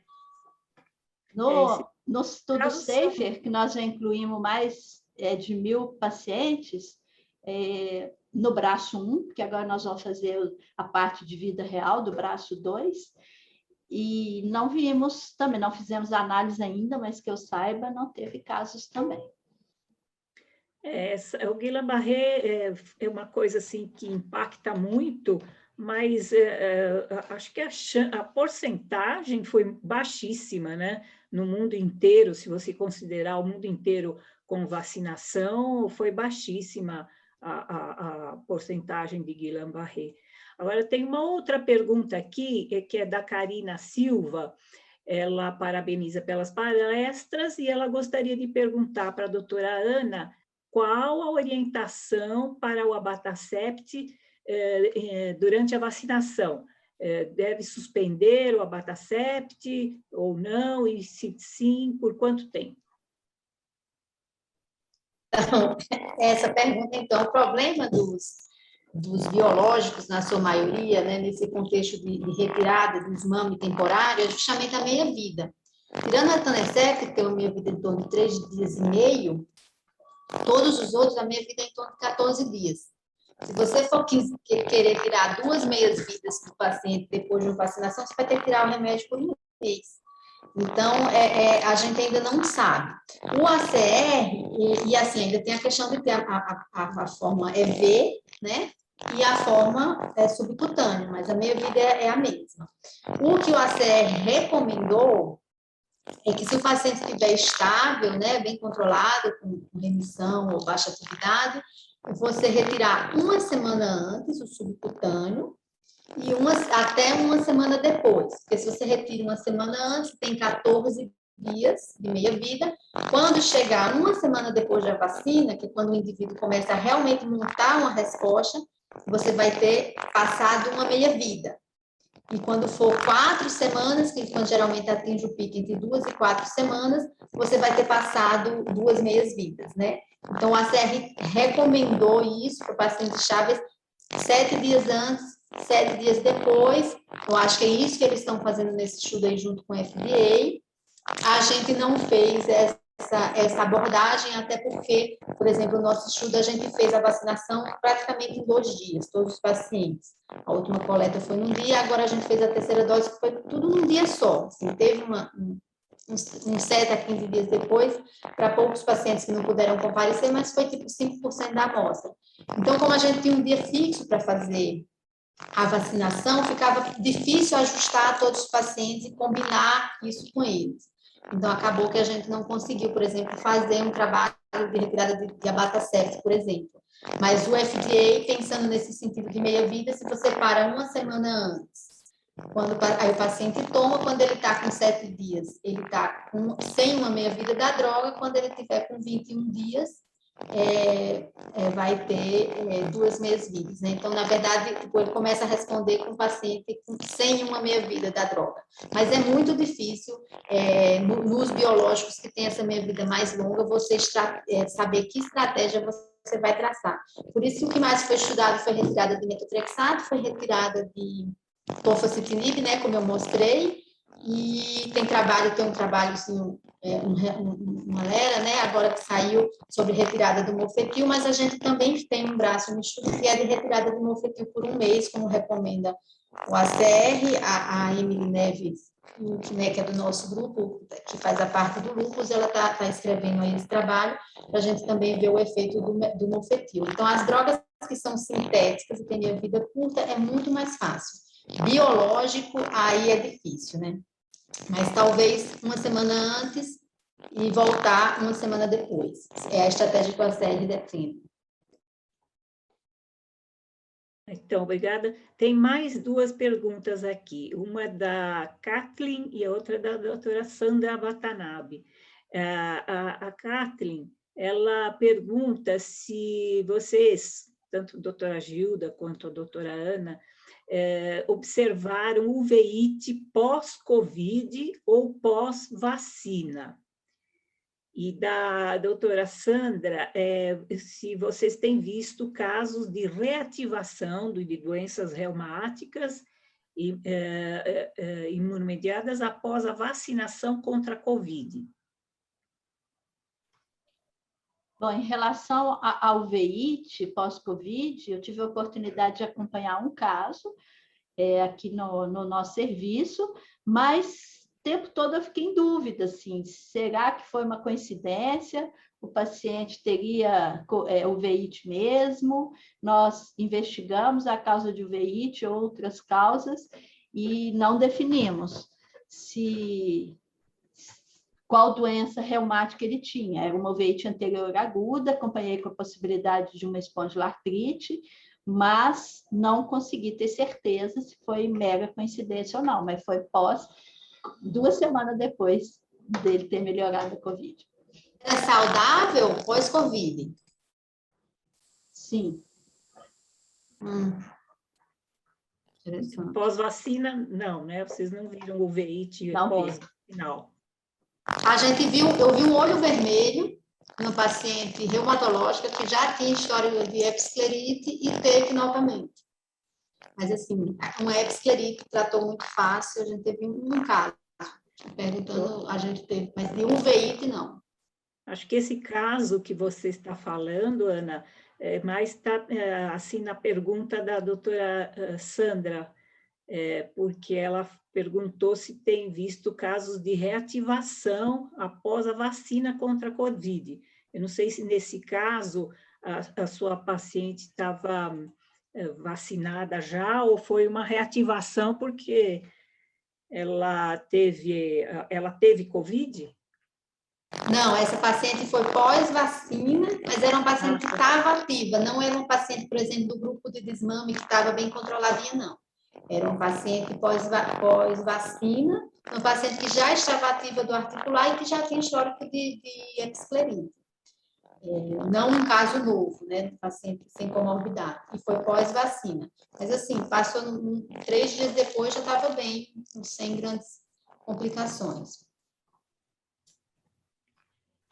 No estudo SAFER, que nós já incluímos mais de 1.000 pacientes, no braço 1, que agora nós vamos fazer a parte de vida real do braço 2, e não vimos, também não fizemos análise ainda, mas que eu saiba, não teve casos também. O Guillain-Barré é uma coisa assim que impacta muito, mas acho que a porcentagem foi baixíssima, né? No mundo inteiro, se você considerar o mundo inteiro com vacinação, foi baixíssima a porcentagem de Guillain-Barré. Agora, tem uma outra pergunta aqui, que é da Karina Silva. Ela parabeniza pelas palestras e ela gostaria de perguntar para a doutora Ana qual a orientação para o abatacept durante a vacinação. Deve suspender o abatacept ou não? E se sim, por quanto tempo? Então, essa pergunta, então, o problema dos biológicos, na sua maioria, né, nesse contexto de retirada do desmame temporário, é justamente a meia-vida. Tirando a etanercept, que tem uma meia-vida em torno de 3 dias e meio, todos os outros, a meia-vida é em torno de 14 dias. Se você for querer tirar 2 meias-vidas do paciente depois de uma vacinação, você vai ter que tirar o remédio por 1 mês. Então, a gente ainda não sabe. O ACR, e assim, ainda tem a questão de ter a forma EV, né? E a forma subcutânea, mas a meia-vida é a mesma. O que o ACR recomendou é que se o paciente estiver estável, né, bem controlado, com remissão ou baixa atividade, você retirar 1 semana antes o subcutâneo e até 1 semana depois. Porque se você retira 1 semana antes, tem 14 dias de meia-vida. Quando chegar 1 semana depois da vacina, que é quando o indivíduo começa a realmente montar uma resposta, você vai ter passado uma meia-vida. E quando for 4 semanas, que quando geralmente atinge o pico entre 2 e 4 semanas, você vai ter passado 2 meias-vidas, né? Então, a ACR recomendou isso para pacientes chaves 7 dias antes, 7 dias depois. Eu acho que é isso que eles estão fazendo nesse estudo aí junto com o FDA. A gente não fez essa abordagem, até porque, por exemplo, no nosso estudo, a gente fez a vacinação praticamente em 2 dias, todos os pacientes. A última coleta foi num dia, agora a gente fez a terceira dose, que foi tudo num dia só. Assim, teve uns 7 a 15 dias depois, para poucos pacientes que não puderam comparecer, mas foi tipo 5% da amostra. Então, como a gente tinha um dia fixo para fazer a vacinação, ficava difícil ajustar todos os pacientes e combinar isso com eles. Então, acabou que a gente não conseguiu, por exemplo, fazer um trabalho de retirada de abatacept, por exemplo. Mas o FDA, pensando nesse sentido de meia-vida, se você para uma semana antes, aí o paciente toma, quando ele está com 7 dias, ele está sem uma meia-vida da droga, quando ele estiver com 21 dias, vai ter 2 meias-vidas, né? Então, na verdade, ele começa a responder com o paciente sem uma meia-vida da droga. Mas é muito difícil, nos biológicos que tem essa meia-vida mais longa, você saber que estratégia você vai traçar. Por isso, o que mais foi estudado foi retirada de metotrexato, foi retirada de tofacitinib, né, como eu mostrei, e tem um trabalho, assim, uma lera, né, agora que saiu sobre retirada do mofetil, mas a gente também tem um braço no estudo que é de retirada do mofetil por 1 mês, como recomenda o ACR, a Emily Neves, né, que é do nosso grupo, que faz a parte do lúpus, ela está escrevendo aí esse trabalho, para a gente também ver o efeito do mofetil. Então, as drogas que são sintéticas e têm vida curta é muito mais fácil. Biológico, aí é difícil, né? Mas talvez uma semana antes e voltar uma semana depois. É a estratégia que o ACR defende. Então, obrigada. Tem mais 2 perguntas aqui. Uma da Kathleen e a outra da doutora Sandra Watanabe. A Kathleen, ela pergunta se vocês, tanto a doutora Gilda quanto a doutora Ana, observaram uveíte pós-Covid ou pós-vacina. E da doutora Sandra, se vocês têm visto casos de reativação de doenças reumáticas imunomediadas após a vacinação contra a Covid. Bom, em relação ao uveíte pós-Covid, eu tive a oportunidade de acompanhar um caso aqui no nosso serviço, mas o tempo todo eu fiquei em dúvida, assim, será que foi uma coincidência? O paciente teria uveíte mesmo? Nós investigamos a causa de uveíte, outras causas, e não definimos qual doença reumática ele tinha. Era uma uveíte anterior aguda, acompanhei com a possibilidade de uma espondilartrite, mas não consegui ter certeza se foi mera coincidência ou não, mas foi 2 semanas depois dele ter melhorado a Covid. É saudável pós-Covid? Sim. Pós-vacina, não, né? Vocês não viram o uveíte pós-vacinal. Eu vi um olho vermelho no paciente reumatológica que já tinha história de episclerite e teve novamente. Mas, assim, uma episclerite tratou muito fácil, a gente teve um caso. Perguntando, a gente teve, mas de uveíte, não. Acho que esse caso que você está falando, Ana, mais está assim na pergunta da doutora Sandra, porque ela perguntou se tem visto casos de reativação após a vacina contra a Covid. Eu não sei se nesse caso a sua paciente estava vacinada já ou foi uma reativação porque ela teve Covid? Não, essa paciente foi pós-vacina, mas era uma paciente que estava ativa, não era uma paciente, por exemplo, do grupo de desmame que estava bem controladinha, não. Era um paciente pós-vacina, uma paciente que já estava ativa do articular e que já tinha histórico de episclerite. Não um caso novo, né, um paciente sem comorbidade, e foi pós-vacina. Mas, assim, passou 3 dias depois, já estava bem, sem grandes complicações.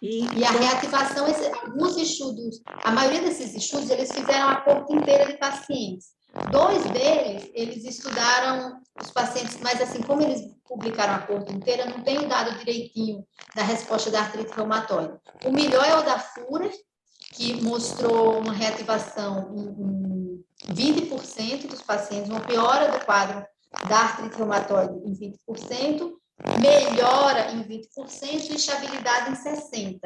E a reativação, alguns estudos, a maioria desses estudos, eles fizeram a corte inteira de pacientes. 2 deles, eles estudaram os pacientes, mas assim, como eles publicaram a coorte inteira, não tem o dado direitinho da resposta da artrite reumatoide. O melhor é o da Fuhrer, que mostrou uma reativação em 20% dos pacientes, uma piora do quadro da artrite reumatoide em 20%, melhora em 20% e estabilidade em 60%.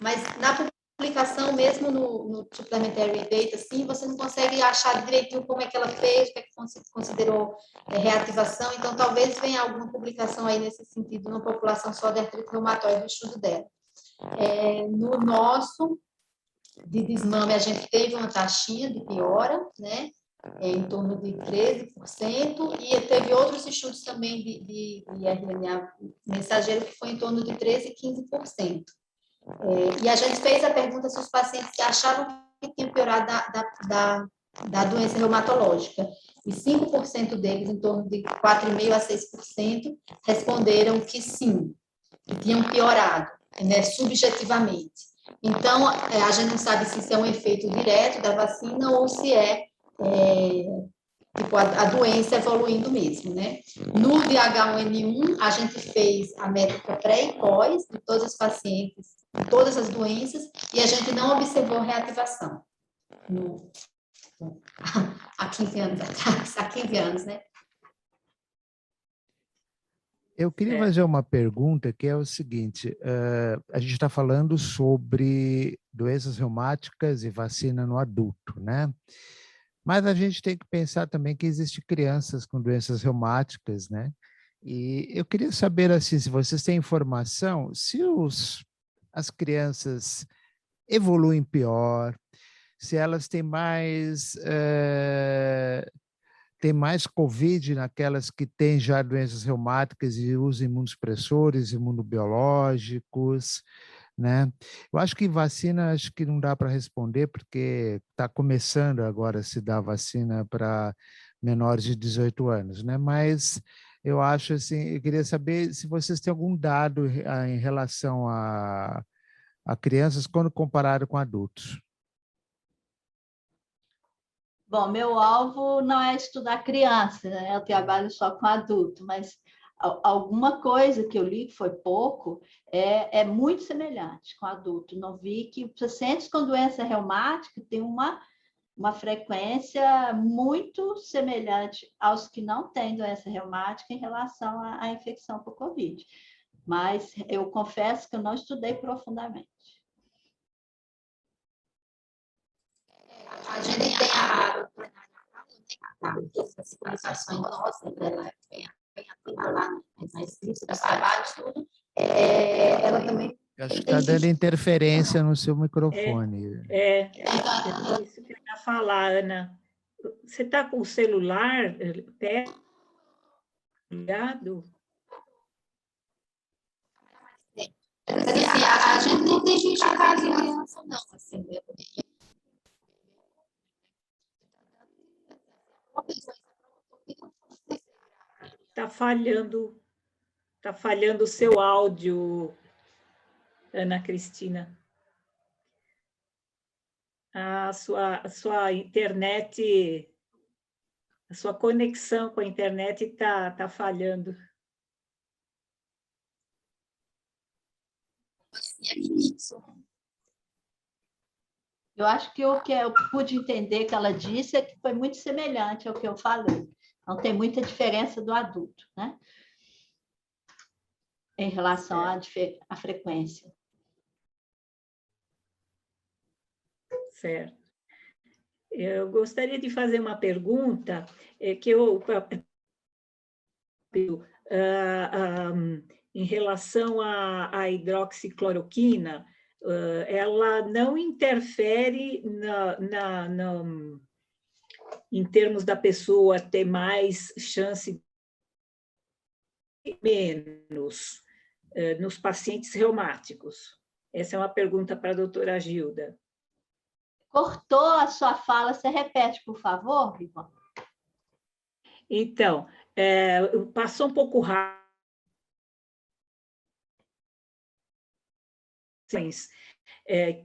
Mas na publicação, mesmo no Supplementary Data, assim, você não consegue achar direitinho como é que ela fez, o que é que considerou reativação, então talvez venha alguma publicação aí nesse sentido, numa população só de artrite reumatoide, do estudo dela. No nosso, de desmame, a gente teve uma taxinha de piora, né? Em torno de 13%, e teve outros estudos também de RNA mensageiro que foi em torno de 13% e 15%. E a gente fez a pergunta se os pacientes que achavam que tinham piorado da doença reumatológica, e 5% deles, em torno de 4,5% a 6%, responderam que sim, que tinham piorado, né, subjetivamente. Então, a gente não sabe se isso é um efeito direto da vacina ou se tipo, a doença evoluindo mesmo, né? No de H1N1, a gente fez a métrica pré e pós de todos os pacientes, de todas as doenças, e a gente não observou reativação há 15 anos atrás, há 15 anos, né? Eu queria fazer uma pergunta que é o seguinte, a gente está falando sobre doenças reumáticas e vacina no adulto, né? Mas a gente tem que pensar também que existem crianças com doenças reumáticas, né? E eu queria saber, assim, se vocês têm informação, se as crianças evoluem pior, se elas têm mais Covid naquelas que têm já doenças reumáticas e usam imunossupressores, imunobiológicos, né? Eu acho que vacina, acho que não dá para responder, porque está começando agora a se dar vacina para menores de 18 anos, né? Mas eu acho assim, eu queria saber se vocês têm algum dado em relação a crianças quando comparado com adultos. Bom, meu alvo não é estudar criança, né? Eu trabalho só com adulto, mas alguma coisa que eu li, que foi pouco, é muito semelhante com adulto. Não vi que pacientes com doença reumática têm uma frequência muito semelhante aos que não têm doença reumática em relação à infecção por Covid. Mas eu confesso que eu não estudei profundamente. A gente tem as publicações nossas, ela vem ativa lá na escrita dos trabalhos, tudo. Ela também. Acho que está dando interferência no seu microfone. É isso que eu ia falar, Ana. Você está com o celular perto, ligado? Mas, assim, a gente não tem gente em casa em criança, não. Assim, Está falhando o seu áudio, Ana Cristina. A sua internet, a sua conexão com a internet está falhando. Eu acho que o que eu pude entender que ela disse é que foi muito semelhante ao que eu falei. Não tem muita diferença do adulto, né? Em relação à frequência. Certo. Eu gostaria de fazer uma pergunta que eu em relação à hidroxicloroquina, ela não interfere em termos da pessoa ter mais chance menos nos pacientes reumáticos? Essa é uma pergunta para a doutora Gilda. Cortou a sua fala, você repete, por favor, Ivan? Então, passou um pouco rápido.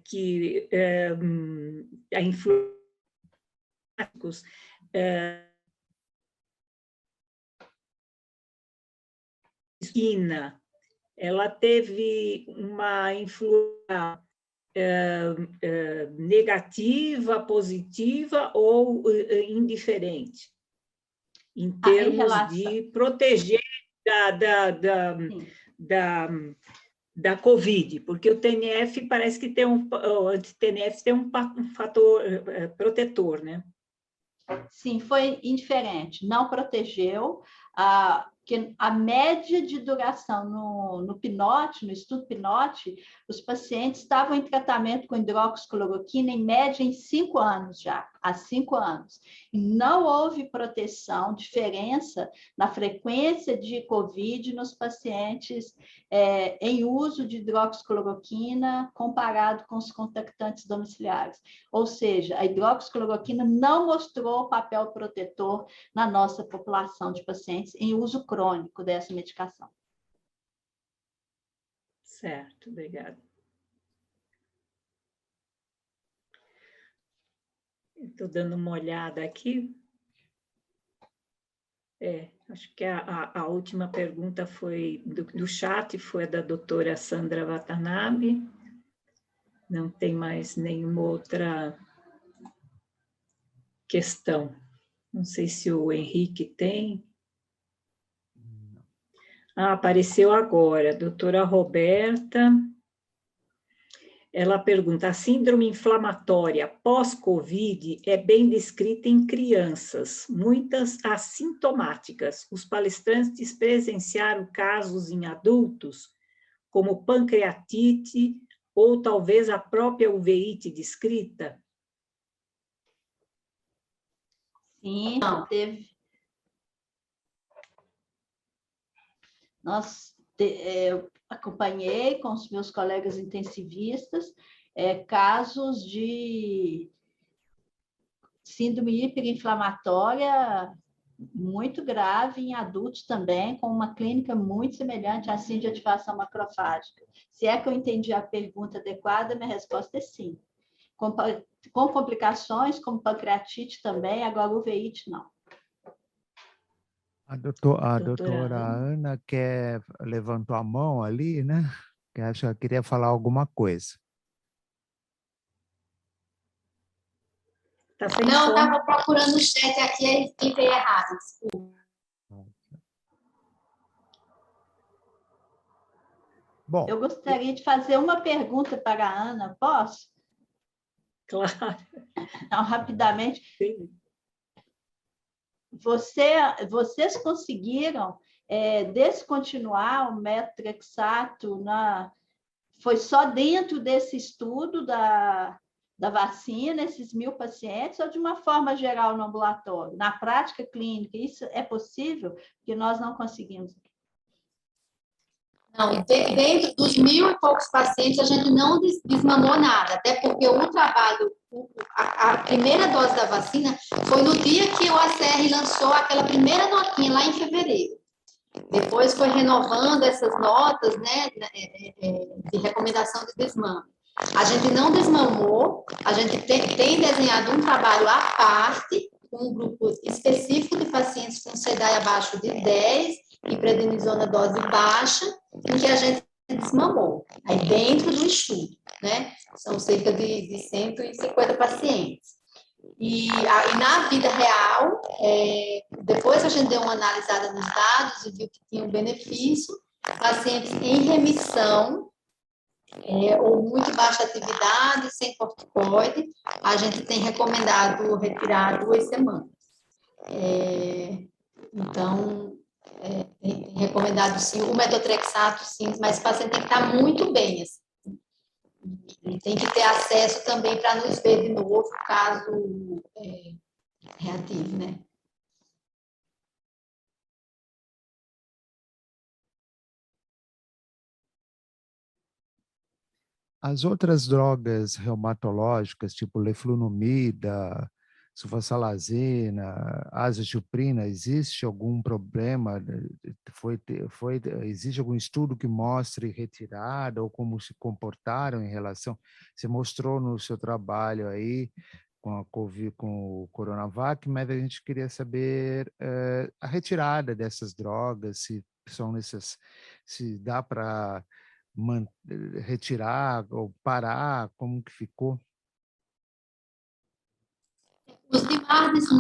Que a influência ela teve uma influência negativa, positiva ou indiferente, em termos de proteger da Covid, porque o TNF parece que tem o anti-TNF tem um fator protetor, né? Sim, foi indiferente, não protegeu. Que a média de duração no PNOT, no estudo PNOT, os pacientes estavam em tratamento com hidroxicloroquina, em média, em 5 anos já, há 5 anos. E não houve proteção, diferença na frequência de COVID nos pacientes em uso de hidroxicloroquina comparado com os contactantes domiciliares. Ou seja, a hidroxicloroquina não mostrou papel protetor na nossa população de pacientes em uso crônico dessa medicação. Certo, obrigada. Estou dando uma olhada aqui. Acho que a última pergunta foi do chat, foi a da doutora Sandra Watanabe. Não tem mais nenhuma outra questão. Não sei se o Henrique tem. Apareceu agora, doutora Roberta. Ela pergunta, a síndrome inflamatória pós-Covid é bem descrita em crianças, muitas assintomáticas. Os palestrantes presenciaram casos em adultos, como pancreatite ou talvez a própria uveíte descrita? Sim, teve. Eu acompanhei com os meus colegas intensivistas casos de síndrome hiperinflamatória muito grave em adultos também, com uma clínica muito semelhante à síndrome de ativação macrofágica. Se é que eu entendi a pergunta adequada, minha resposta é sim. Com complicações como pancreatite também, agora uveíte não. A doutora Ana levantou a mão ali, né? Que acho que queria falar alguma coisa. Não, eu estava procurando o chat aqui e escrevi errado, desculpa. Bom, eu gostaria de fazer uma pergunta para a Ana, posso? Claro. Não, rapidamente. Sim. Vocês conseguiram descontinuar o metotrexato foi só dentro desse estudo da vacina, esses 1.000 pacientes, ou de uma forma geral no ambulatório? Na prática clínica, isso é possível? Porque nós não conseguimos. Não, dentro dos 1.000 e poucos pacientes, a gente não desmamou nada, até porque o trabalho, a primeira dose da vacina foi no dia que o ACR lançou aquela primeira notinha, lá em fevereiro. Depois foi renovando essas notas, né, de recomendação de desmame. A gente não desmamou, a gente tem desenhado um trabalho à parte, com um grupo específico de pacientes com SEDAI abaixo de 10 e prednisona dose baixa, em que a gente desmamou, aí dentro do estudo, né? São cerca de 150 pacientes. E na vida real, depois a gente deu uma analisada nos dados e viu que tinha um benefício, pacientes em remissão, ou muito baixa atividade, sem corticoide, a gente tem recomendado retirar 2 semanas. Então, tem recomendado sim, o metotrexato sim, mas o paciente tem que estar muito bem, assim. E tem que ter acesso também para nos ver de novo, caso reativo, né? As outras drogas reumatológicas, tipo leflunomida, sulfasalazina, azathioprina, existe algum problema? Existe algum estudo que mostre retirada ou como se comportaram em relação? Você mostrou no seu trabalho aí com a COVID, com o Coronavac, mas a gente queria saber a retirada dessas drogas, se dá para retirar ou parar, como que ficou? Os DMARDs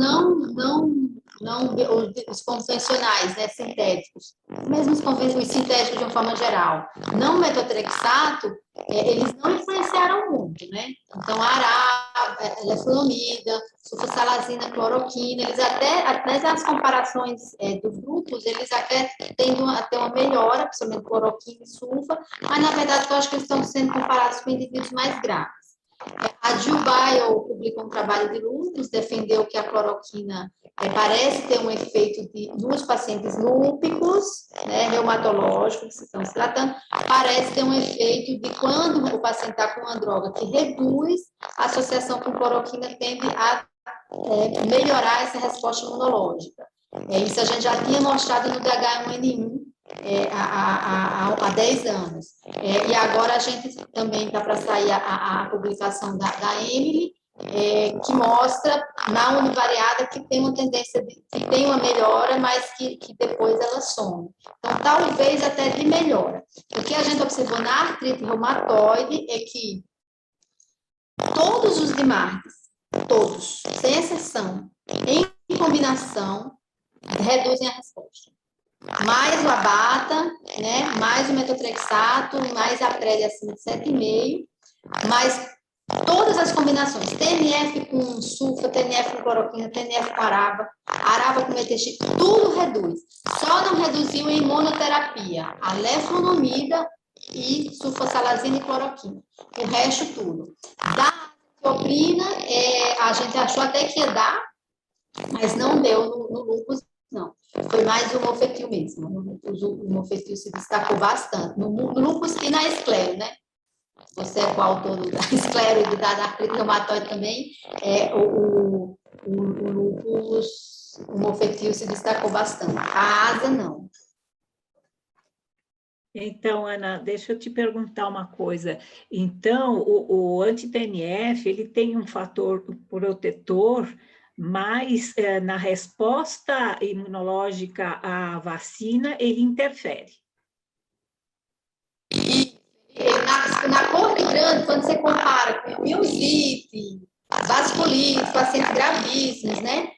os convencionais, né, sintéticos, mesmo os sintéticos de uma forma geral, não o metotrexato, eles não influenciaram muito, né? Então, a araba, leflunomida, sulfasalazina, cloroquina, eles até as comparações dos grupos, eles até tendem a ter uma melhora, principalmente cloroquina e sulfa, mas, na verdade, eu acho que eles estão sendo comparados com indivíduos mais graves. A Jill Bio publicou um trabalho de lúpus, defendeu que a cloroquina parece ter um efeito nos pacientes lúpicos, né, reumatológicos, que estão se tratando, parece ter um efeito de quando o paciente está com uma droga que reduz, a associação com cloroquina tende a melhorar essa resposta imunológica. Isso a gente já tinha mostrado no DH1N1, há 10 anos. E agora a gente também está para sair a publicação da Emily, que mostra na univariada que tem uma tendência, que tem uma melhora, mas que depois ela some. Então, talvez até de melhora. O que a gente observou na artrite reumatoide é que todos os DMARDs, todos, sem exceção, em combinação, reduzem a resposta. Mais o abata, né, mais o metotrexato, mais a prédia acima de 7,5, mais todas as combinações, TNF com sulfa, TNF com cloroquina, TNF com araba com metexi, tudo reduz. Só não reduziu em imunoterapia, a leflunomida e sulfasalazina e cloroquina. O resto tudo. Da tioprina, a gente achou até que ia dar, mas não deu no lúpus, não. Foi mais o mofetil mesmo. O mofetil se destacou bastante. No lúpus e na esclero, né? Você é coautor da esclero e da artrite reumatoide também. O lúpus, o mofetil se destacou bastante. A asa, não. Então, Ana, deixa eu te perguntar uma coisa. Então, o anti-TNF, ele tem um fator protetor, mas na resposta imunológica à vacina, ele interfere. Na corte grande, quando você compara com miosite, vasculite, pacientes gravíssimos, né?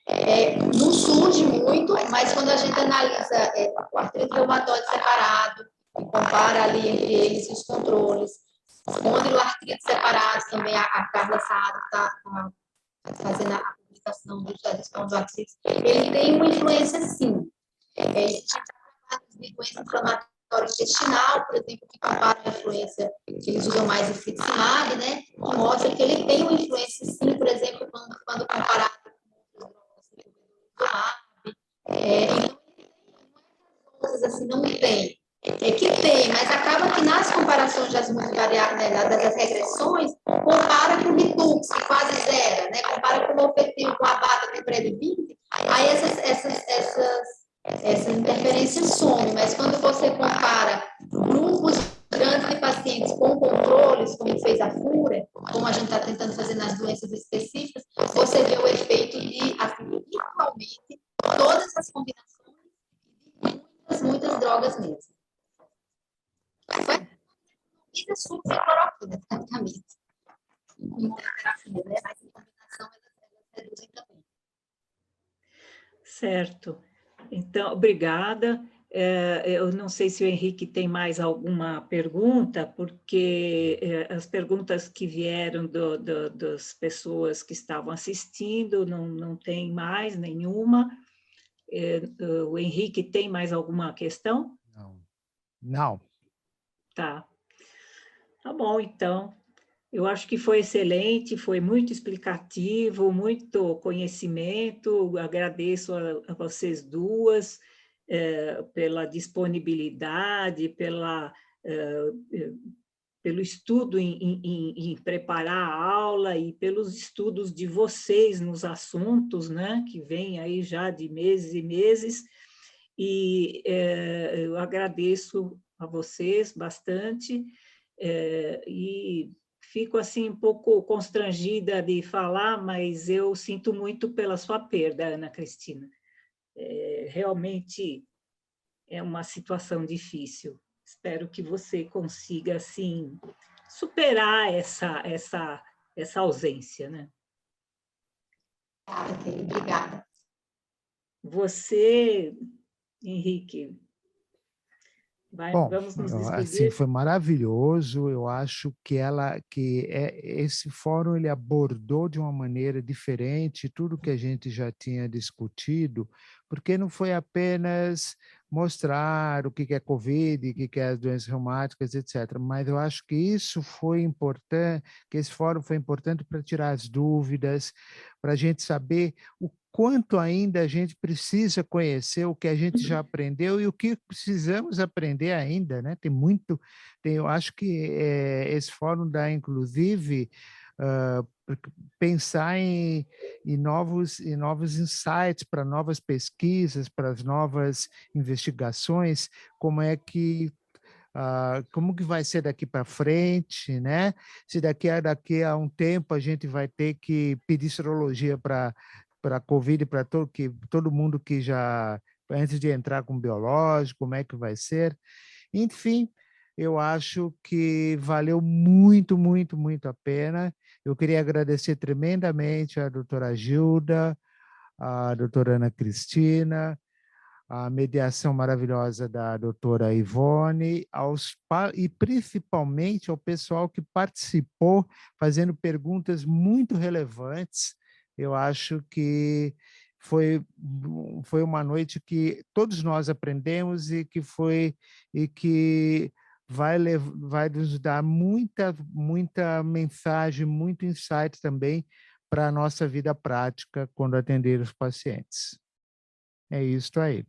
Não surge muito, mas quando a gente analisa o artrite reumatoide separado, e compara ali entre eles os controles, espondiloartrite separado, também a Carla Saado está fazendo a publicação dos espondiloartrites, ele tem uma influência, sim. De doença inflamatória intestinal, por exemplo, que compara a influência que eles usam mais infliximab, né? Que mostra que ele tem uma influência, sim, por exemplo, quando comparado com outras drogas, então, coisas assim, não tem. Que tem, mas acaba que nas comparações das multivariáveis, né, das regressões, compara com o Ritux, que quase zero, né? Compara com o mofetil, com a bata, com o pré-20, aí essas interferências somem, mas quando você compara grupos grandes de pacientes com controles, como fez a FURA, como a gente está tentando fazer nas doenças específicas, você vê o efeito de, assim, igualmente, todas as combinações de muitas drogas mesmo. Isso é sulfacloroquina, praticamente. Imunoterapia, né? Mas em combinação elas reduzem também. Certo. Então, obrigada. Eu não sei se o Henrique tem mais alguma pergunta, porque as perguntas que vieram das pessoas que estavam assistindo não tem mais nenhuma. O Henrique tem mais alguma questão? Não. Tá. Tá bom, então. Eu acho que foi excelente, foi muito explicativo, muito conhecimento. Agradeço a vocês duas pela disponibilidade, pelo estudo em preparar a aula e pelos estudos de vocês nos assuntos, né, que vêm aí já de meses e meses. E eu agradeço a vocês bastante. E fico assim um pouco constrangida de falar, mas eu sinto muito pela sua perda, Ana Cristina. Realmente é uma situação difícil. Espero que você consiga assim superar essa ausência, né? Obrigada. Você, Henrique, Bom, vamos nos assim, despedir? foi maravilhoso. Eu acho que esse fórum ele abordou de uma maneira diferente tudo que a gente já tinha discutido, porque não foi apenas mostrar o que é Covid, o que é as doenças reumáticas, etc. Mas eu acho que isso foi importante, que esse fórum foi importante para tirar as dúvidas, para a gente saber o quanto ainda a gente precisa conhecer o que a gente já aprendeu e o que precisamos aprender ainda, né? Eu acho que esse fórum dá, inclusive, pensar em novos insights para novas pesquisas, para as novas investigações, como que vai ser daqui para frente, né? Se daqui a um tempo a gente vai ter que pedir serologia para a Covid, para todo mundo que já, antes de entrar com biológico, como é que vai ser. Enfim, eu acho que valeu muito, muito, muito a pena. Eu queria agradecer tremendamente a doutora Gilda, a doutora Ana Cristina, a mediação maravilhosa da doutora Ivone, e principalmente ao pessoal que participou, fazendo perguntas muito relevantes. Eu acho que foi uma noite que todos nós aprendemos e que vai nos dar muita mensagem, muito insight também para a nossa vida prática quando atender os pacientes. É isso aí.